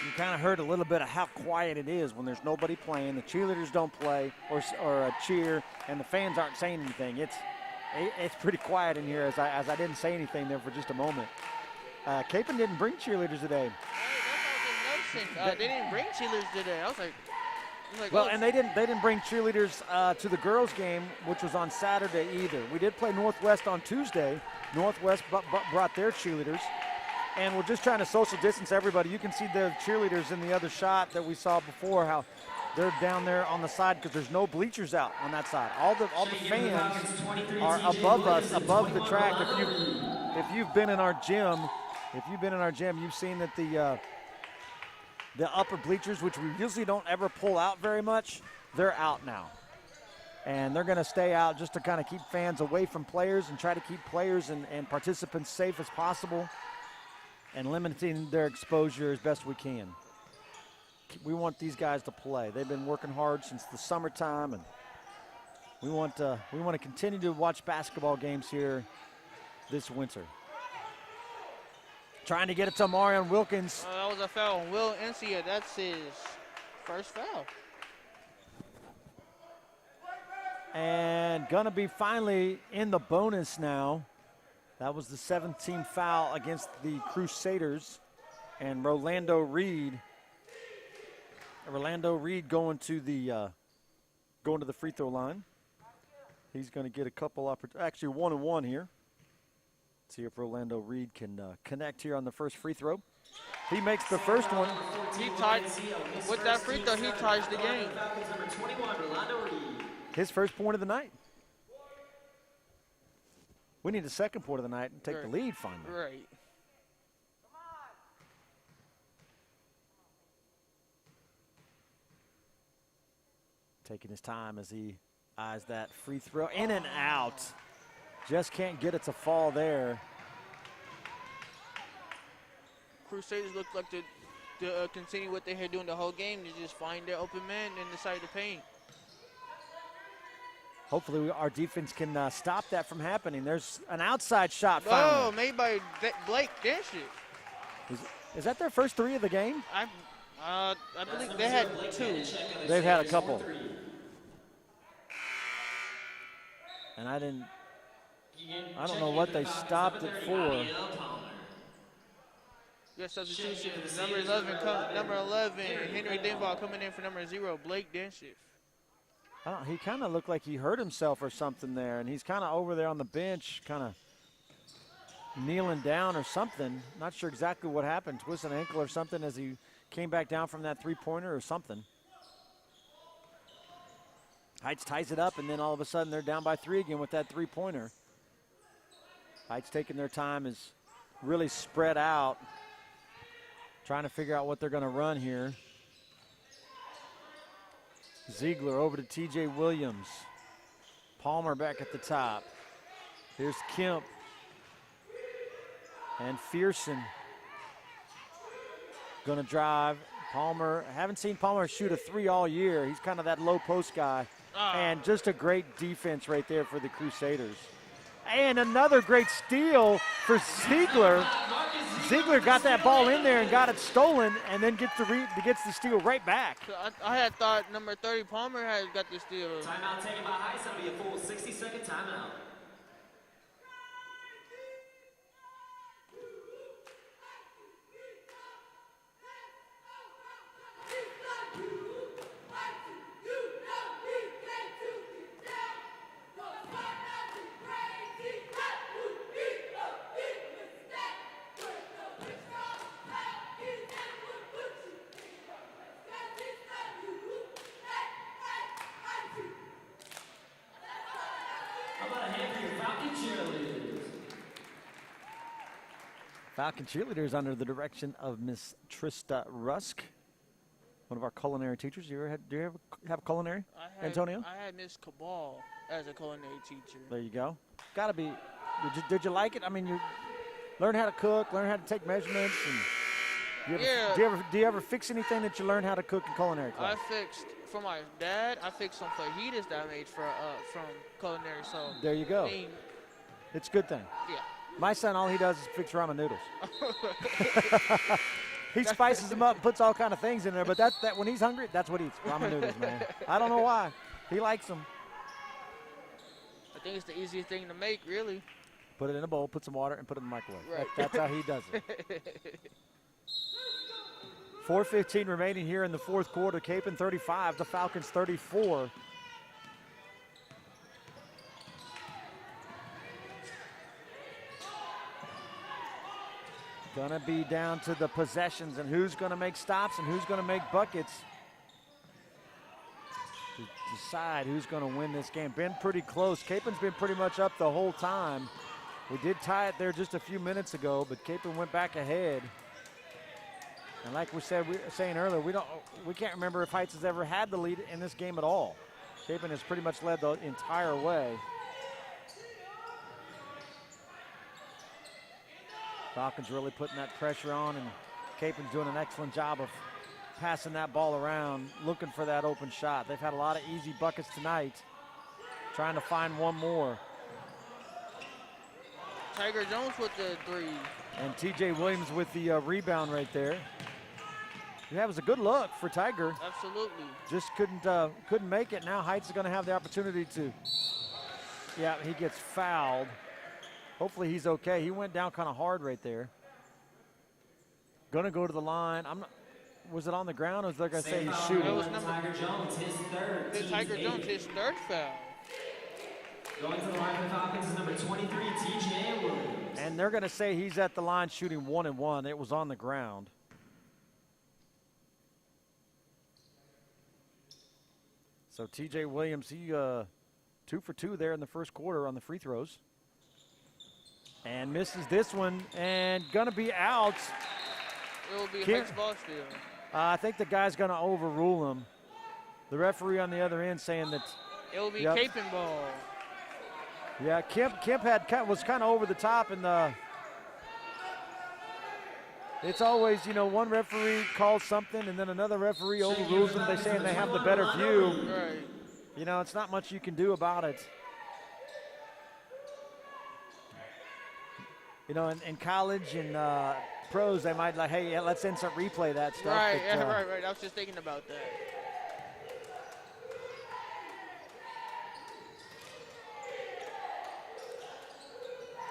You kind of heard a little bit of how quiet it is when there's nobody playing. The cheerleaders don't play or cheer, and the fans aren't saying anything. It's pretty quiet in here as I didn't say anything there for just a moment. Capon didn't bring cheerleaders today. Hey, that's what I was noticing. They didn't bring cheerleaders today. I was like, Well, oh. and they didn't bring cheerleaders to the girls' game, which was on Saturday either. We did play Northwest on Tuesday. Northwest brought their cheerleaders. And we're just trying to social distance everybody. You can see the cheerleaders in the other shot that we saw before, how they're down there on the side because there's no bleachers out on that side. All the fans are above us, above the track. If you've been in our gym, you've seen that the upper bleachers, which we usually don't ever pull out very much, they're out now. And they're going to stay out just to kind of keep fans away from players and try to keep players and participants safe as possible, and limiting their exposure as best we can. We want these guys to play. They've been working hard since the summertime, and we want to continue to watch basketball games here this winter. Trying to get it to Marion Wilkins. That was a foul on Will Encia. That's his first foul. And gonna be finally in the bonus now. That was the 17th foul against the Crusaders. And Rolando Reed going to the free throw line. He's going to get a couple actually 1-and-1 here. See if Rolando Reed can connect here on the first free throw. He makes the first one. He tied with that free throw. He ties the game. His first point of the night. We need a second point of the night and take the lead finally. Right. Taking his time as he eyes that free throw. In and out. Just can't get it to fall there. Crusaders look like to continue what they had doing the whole game, to just find their open man in the side of the paint. Hopefully our defense can stop that from happening. There's an outside shot Oh, finally. made by Blake Denship. Is that their first three of the game? I believe they had two. They've had a couple. And I don't know what they stopped it for. Yes, substitution. Number 11, Henry Denval coming in for number 0, Blake Denship. He kind of looked like he hurt himself or something there, and he's kind of over there on the bench, kind of kneeling down or something. Not sure exactly what happened, twisted an ankle or something as he came back down from that three-pointer or something. Heights ties it up, and then all of a sudden they're down by 3 again with that three-pointer. Heights taking their time, is really spread out, trying to figure out what they're going to run here. Ziegler over to T.J. Williams. Palmer back at the top. Here's Kemp. And Fearson going to drive. Palmer, haven't seen Palmer shoot a 3 all year. He's kind of that low post guy. And just a great defense right there for the Crusaders. And another great steal for Ziegler. Ziegler got that ball in there and got it stolen, and then gets the steal right back. So I had thought number 30 Palmer had got the steal. Timeout taken by Heights. That'll be a full 60-second timeout. Falcon cheerleaders under the direction of Miss Trista Rusk, one of our culinary teachers. Do you ever have culinary, Antonio? I had Miss Cabal as a culinary teacher. There you go. Gotta be. Did you like it? I mean, you learn how to cook, learn how to take measurements, and do you ever fix anything that you learn how to cook in culinary class? I fixed for my dad. I fixed some fajitas that I made from culinary. So there you go. It's a good thing. Yeah. My son, all he does is fix ramen noodles. He spices them up and puts all kind of things in there, but that when he's hungry, that's what he eats. Ramen noodles, man. I don't know why. He likes them. I think it's the easiest thing to make, really. Put it in a bowl, put some water, and put it in the microwave. Right. That's how he does it. 4:15 remaining here in the fourth quarter. Capon 35, the Falcons 34. Gonna be down to the possessions and who's gonna make stops and who's gonna make buckets to decide who's gonna win this game. Been pretty close. Capon's been pretty much up the whole time. We did tie it there just a few minutes ago, but Capon went back ahead. And like we were saying earlier, we can't remember if Heights has ever had the lead in this game at all. Capon has pretty much led the entire way. Falcons really putting that pressure on, and Capon's doing an excellent job of passing that ball around, looking for that open shot. They've had a lot of easy buckets tonight, trying to find one more. Tiger Jones with the 3. And T.J. Williams with the rebound right there. That was a good look for Tiger. Absolutely. Just couldn't make it. Now Heights is going to have the opportunity to. Yeah, he gets fouled. Hopefully he's okay. He went down kind of hard right there. Going to go to the line. Was it on the ground or was they going to say he's shooting? It was Tiger Jones, his third. Tiger Jones, his third foul. Going to the line for the Falcons is number 23, T.J. Williams. And they're going to say he's at the line shooting 1-1. It was on the ground. So T.J. Williams, he 2 for 2 there in the first quarter on the free throws. And misses this one and gonna be out. It will be Heights ball steal. I think the guy's gonna overrule him. The referee on the other end saying that. It will be Yep. Capon ball. Yeah, Kemp was kind of over the top, and it's always, one referee calls something and then another referee overrules them. They saying they have the better view. Right. It's not much you can do about it. In college and pros, they might like, hey, let's instant replay that stuff. Right, but, right. I was just thinking about that.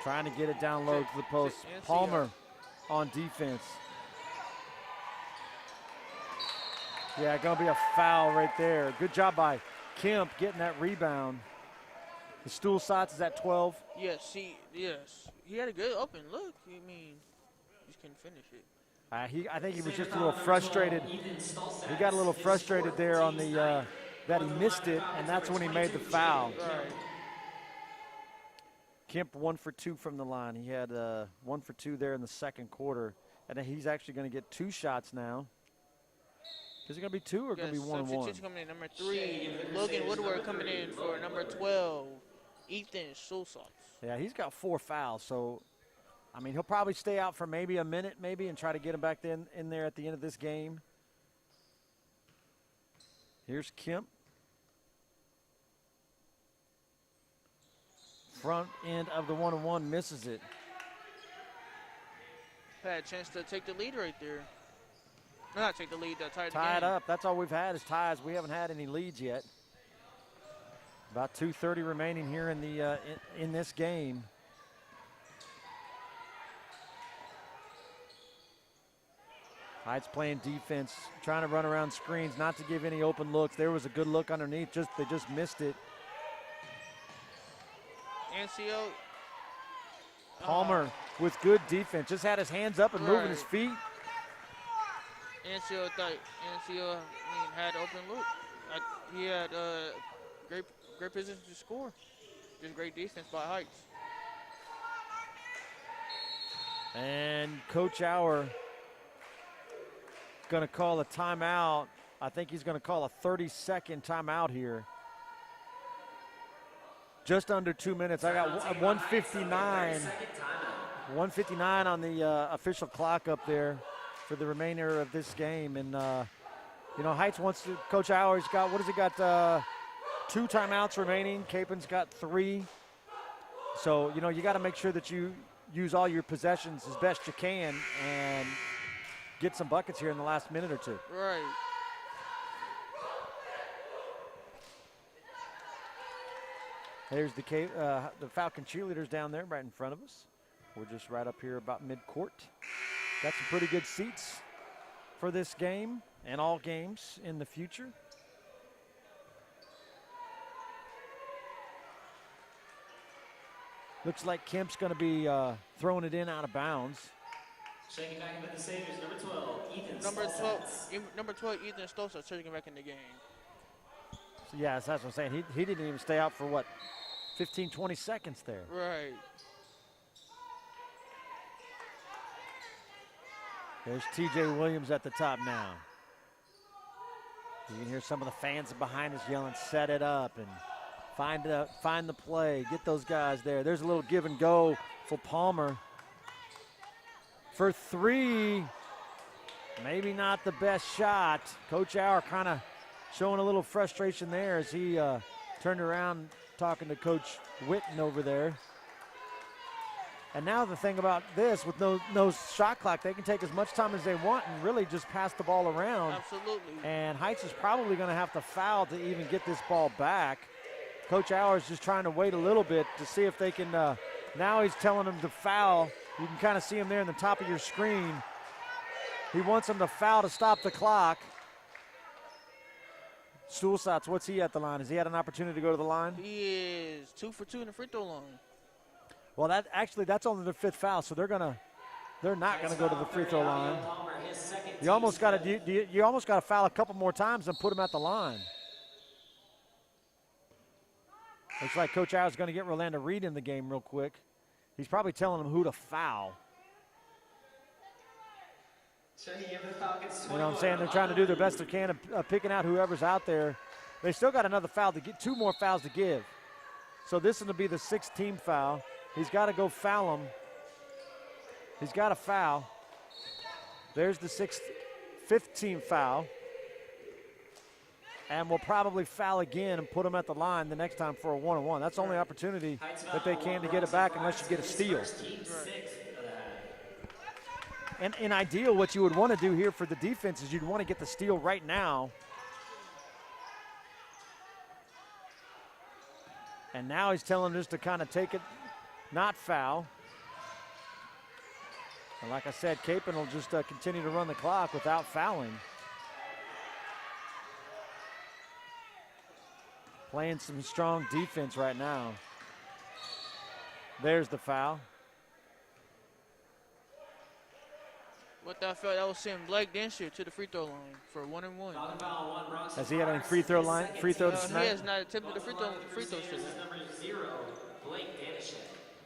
Trying to get it down low to the post. NCR. Palmer on defense. Yeah, going to be a foul right there. Good job by Kemp getting that rebound. The stool sides is at 12. Yes. He had a good open look. I mean, just couldn't finish it. I think he was just a little frustrated. He got a little frustrated there on the that he missed it, and that's when he made the foul. Right. Kemp 1 for 2 from the line. He had 1 for 2 there in the second quarter, and he's actually going to get 2 shots now. Is it going to be 2 or going to be 1-1? Substitution coming in, number 3, Logan Woodward coming in for number 12, Ethan Schultz. Yeah, he's got 4 fouls, so, he'll probably stay out for maybe a minute and try to get him back in there at the end of this game. Here's Kemp. Front end of the 1-1 misses it. Had a chance to take the lead right there. No, not take the lead, tie the Tie it game. up. That's all we've had is ties. We haven't had any leads yet. About 2:30 remaining here in the in this game. Heights playing defense, trying to run around screens, not to give any open looks. There was a good look underneath. They just missed it. NCO. Palmer with good defense. Just had his hands up and moving his feet. NCO had open look. He had great position to score. Just great defense by Heights. And Coach Auer going to call a timeout. I think he's going to call a 30-second timeout here. Just under 2 minutes. I got 1:59. 1:59 on the official clock up there for the remainder of this game. And, Heights wants to, Coach Auer's got, what has he got? 2 timeouts remaining. Capon's got 3. So, you got to make sure that you use all your possessions as best you can. And get some buckets here in the last minute or two. Right. There's the Falcon cheerleaders down there right in front of us. We're just right up here about mid-court. Got some pretty good seats for this game and all games in the future. Looks like Kemp's going to be throwing it in out of bounds. Checking back in with the Saviors, number 12, Ethan Number 12, Ethan Stoltz checking back in the game. So yeah, that's what I'm saying. He didn't even stay out for, what, 15, 20 seconds there. Right. There's TJ Williams at the top now. You can hear some of the fans behind us yelling, set it up and find the play, get those guys there. There's a little give and go for Palmer. For three, maybe not the best shot. Coach Auer kind of showing a little frustration there as he turned around talking to Coach Witten over there. And now the thing about this, with no shot clock, they can take as much time as they want and really just pass the ball around. Absolutely. And Heights is probably going to have to foul to even get this ball back. Coach Auer is just trying to wait a little bit to see if they can, now he's telling them to foul. You can kind of see him there in the top of your screen. He wants them to foul to stop the clock. Stulsatz, what's he at the line? Has he had an opportunity to go to the line? He is 2 for 2 in the free throw line. Well, that's only the fifth foul, so they're not gonna go to the free throw line. You almost got to foul a couple more times and put him at the line. Looks like Coach Auer is going to get Rolando Reed in the game real quick. He's probably telling them who to foul. You know what I'm saying? They're trying to do their best they can of picking out whoever's out there. They still got another foul to get, 2 more fouls to give. So this is going to be the 6th team foul. He's got to go foul him. He's got to foul. There's the 5th team foul. And we'll probably foul again and put him at the line the next time for a 1-on-1. That's the only opportunity that they can to get it back unless you get a steal. And in ideal, what you would want to do here for the defense is you'd want to get the steal right now. And now he's telling us to kind of take it, not foul. And like I said, Capon will just continue to run the clock without fouling. Playing some strong defense right now. There's the foul. What that foul, that was sending Blake Densher to the free throw line for 1-and-1. Has he had any free throws tonight? He has not attempted the free throws today.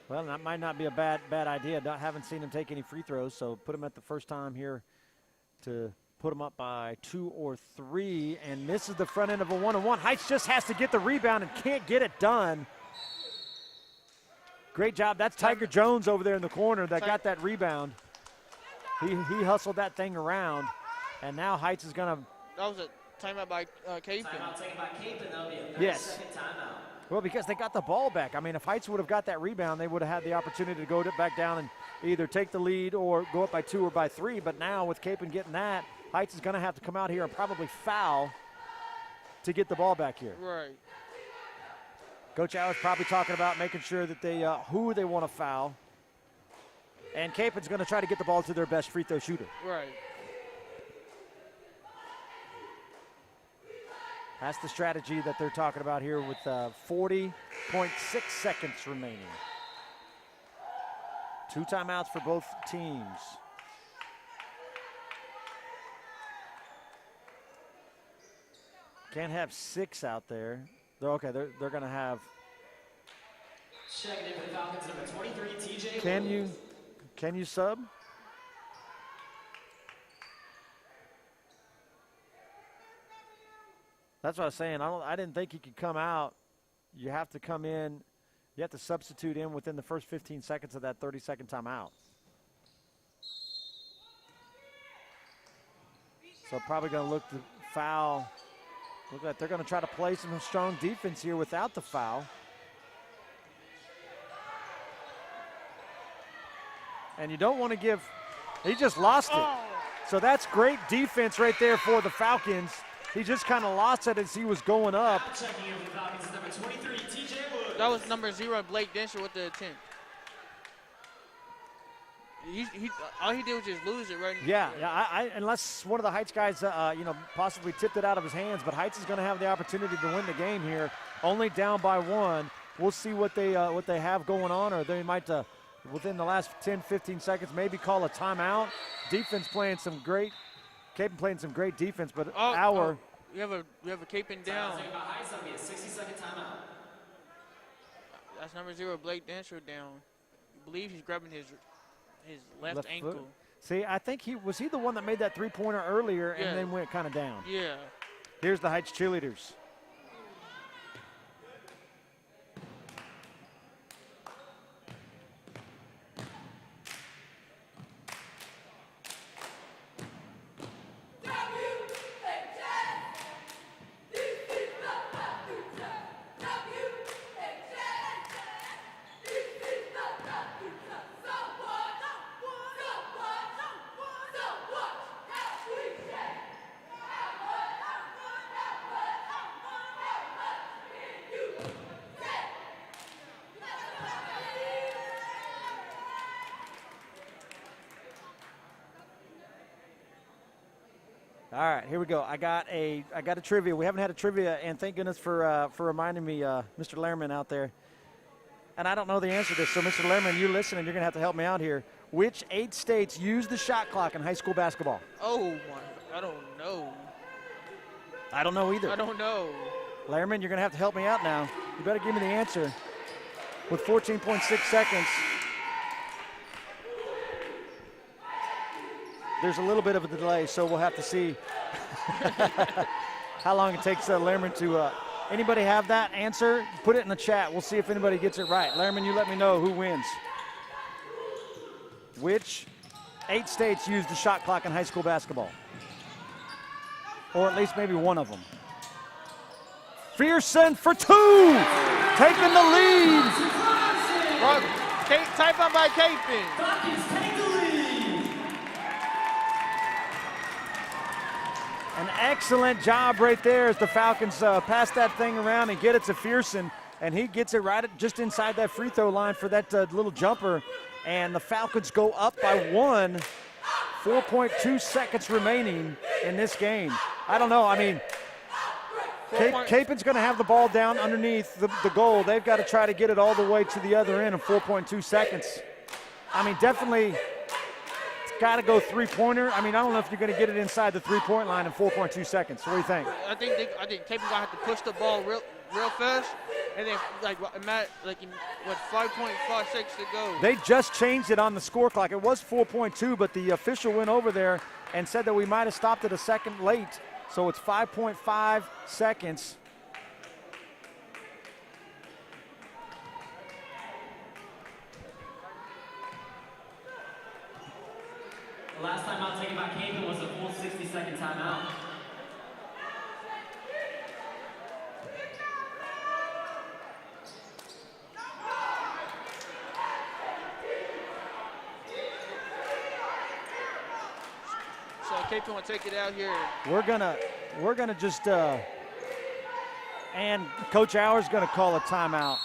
Well, that might not be a bad idea. Haven't seen him take any free throws, so put him at the first time here to put him up by 2 or 3, and misses the front end of a 1-on-1. Heights just has to get the rebound and can't get it done. Great job. That's Tiger Jones over there in the corner that got that rebound. He hustled that thing around, and now Heights is going to. That was a timeout by Capon. Timeout taken by Capon. That'll be a 30-second timeout. Well, because they got the ball back. I mean, if Heights would have got that rebound, they would have had the opportunity to go back down and either take the lead or go up by 2 or by 3. But now with Capon getting that, Heights is going to have to come out here and probably foul to get the ball back here. Right. Coach Auer is probably talking about making sure that they who they want to foul. And Capon's going to try to get the ball to their best free throw shooter. Right. That's the strategy that they're talking about here with 40.6 seconds remaining. 2 timeouts for both teams. Can't have 6 out there. They're going to have. Checking in for the Falcons, number 23, TJ. Can you sub? That's what I was saying. I didn't think he could come out. You have to come in. You have to substitute in within the first 15 seconds of that 30-second timeout. So probably going to look to foul. Look like they're going to try to play some strong defense here without the foul. And you don't want to give. He just lost it. So that's great defense right there for the Falcons. He just kind of lost it as he was going up. Checking in for the Falcons is number 23, TJ Woods. That was number 0, Blake Densher with the attempt. All he did was just lose it right. Yeah. Unless one of the Heights guys, possibly tipped it out of his hands, but Heights is going to have the opportunity to win the game here. Only down by 1. We'll see what they have going on, or they might, within the last 10, 15 seconds, maybe call a timeout. Defense playing some great. Capen playing some great defense, but we have a Capen down. About Heights, that'll be a 60-second timeout. That's number 0, Blake Densher down. I believe he's grabbing his left ankle. Foot. See, I think he the one that made that three-pointer earlier and then went kind of down. Yeah. Here's the Heights cheerleaders. All right, here we go. I got a trivia. We haven't had a trivia, and thank goodness for reminding me, Mr. Lehrman out there. And I don't know the answer to this, so Mr. Lehrman, you listening, you're going to have to help me out here. Which 8 states use the shot clock in high school basketball? Oh, my, I don't know. I don't know either. I don't know. Lehrman, you're going to have to help me out now. You better give me the answer. With 14.6 seconds. There's a little bit of a delay, so we'll have to see how long it takes Lehrman to anybody have that answer? Put it in the chat. We'll see if anybody gets it right. Lehrman, you let me know who wins. Which 8 states use the shot clock in high school basketball? Or at least maybe one of them. Fearson for 2, taking the lead. Type out by Capen. Falcons take the lead. An excellent job right there as the Falcons pass that thing around and get it to Fearson, and he gets it right just inside that free throw line for that little jumper, and the Falcons go up by 1, 4.2 seconds remaining in this game. I don't know, I mean, Capen's going to have the ball down underneath the goal. They've got to try to get it all the way to the other end in 4.2 seconds. I mean, definitely got to go three-pointer. I mean, I don't know if you're going to get it inside the three-point line in 4.2 seconds. What do you think? I think Capen's going to have to push the ball real fast, and then in 5.5 seconds to go. They just changed it on the score clock. It was 4.2, but the official went over there and said that we might have stopped it a second late. So it's 5.5 seconds. The last timeout taken by Capen was a full 60-second timeout. So Capen will take it out here. We're gonna just and Coach Hour's gonna call a timeout.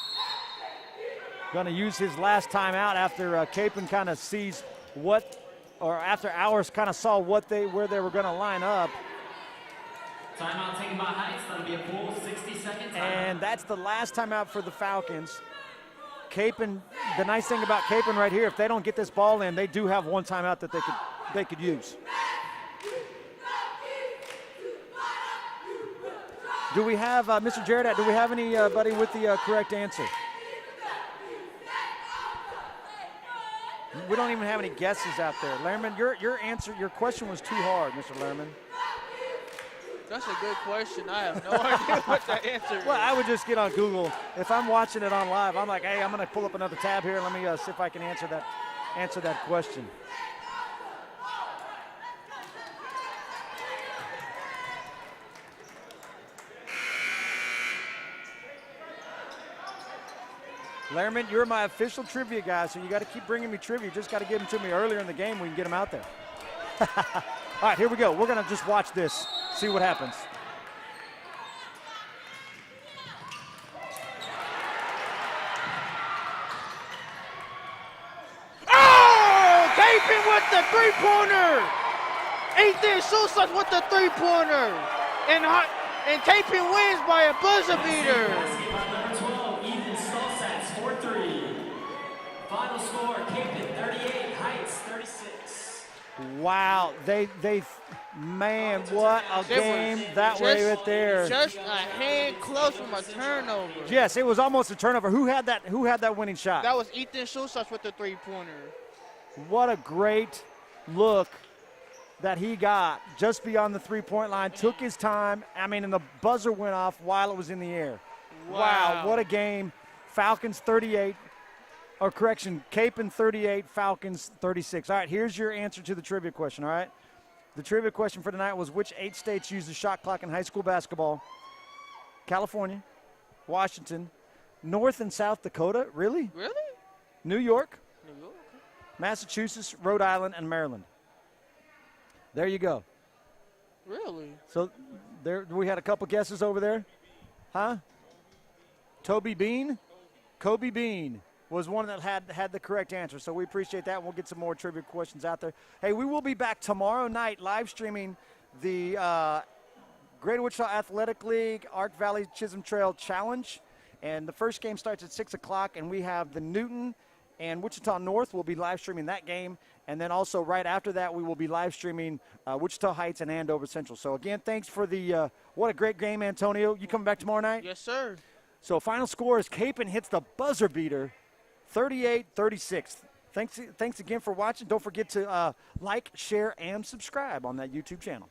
Gonna use his last timeout after Capen kind of sees after Hours kind of saw where they were going to line up. Timeout taken by Heights. That'll be a full 60-second timeout. And that's the last timeout for the Falcons. Capen, the nice thing about Capen right here, if they don't get this ball in, they do have one timeout that they could use. Do we have, Mr. Jarrett, do we have anybody with the correct answer? We don't even have any guesses out there. Lehrman, your question was too hard, Mr. Lehrman. That's a good question. I have no idea what the answer is. Well, I would just get on Google. If I'm watching it on live, I'm like, hey, I'm going to pull up another tab here. Let me see if I can answer that question. Lehrman, you're my official trivia guy, so you got to keep bringing me trivia. You just got to give them to me earlier in the game. We can get them out there. All right, here we go. We're going to just watch this, see what happens. Oh! Caping with the three-pointer! Ethan Schultz with the three-pointer. And Caping wins by a buzzer beater. Number 12, Ethan Stolzatz, 4-3. Final score, Capon 38, Heights 36. Wow, man, what a game that way right there. Just a hand close from a turnover. Yes, it was almost a turnover. Who had that winning shot? That was Ethan Schultz with the three-pointer. What a great look that he got just beyond the three-point line, took his time, and the buzzer went off while it was in the air. Wow, what a game. Falcons 38, or correction, Capon 38, Falcons 36. All right, here's your answer to the trivia question, all right? The trivia question for tonight was, which 8 states use the shot clock in high school basketball? California, Washington, North and South Dakota, really? Really? New York, New York. Massachusetts, Rhode Island, and Maryland. There you go. Really? So there we had a couple guesses over there. Huh? Kobe Bean was one that had the correct answer. So we appreciate that. We'll get some more trivia questions out there. Hey, we will be back tomorrow night live streaming the Greater Wichita Athletic League Arc Valley Chisholm Trail Challenge. And the first game starts at 6 o'clock, and we have the Newton and Wichita North will be live streaming that game. And then also right after that, we will be live streaming Wichita Heights and Andover Central. So, again, thanks for the what a great game, Antonio. You coming back tomorrow night? Yes, sir. So, final score is Capon hits the buzzer beater, 38-36. Thanks again for watching. Don't forget to like, share, and subscribe on that YouTube channel.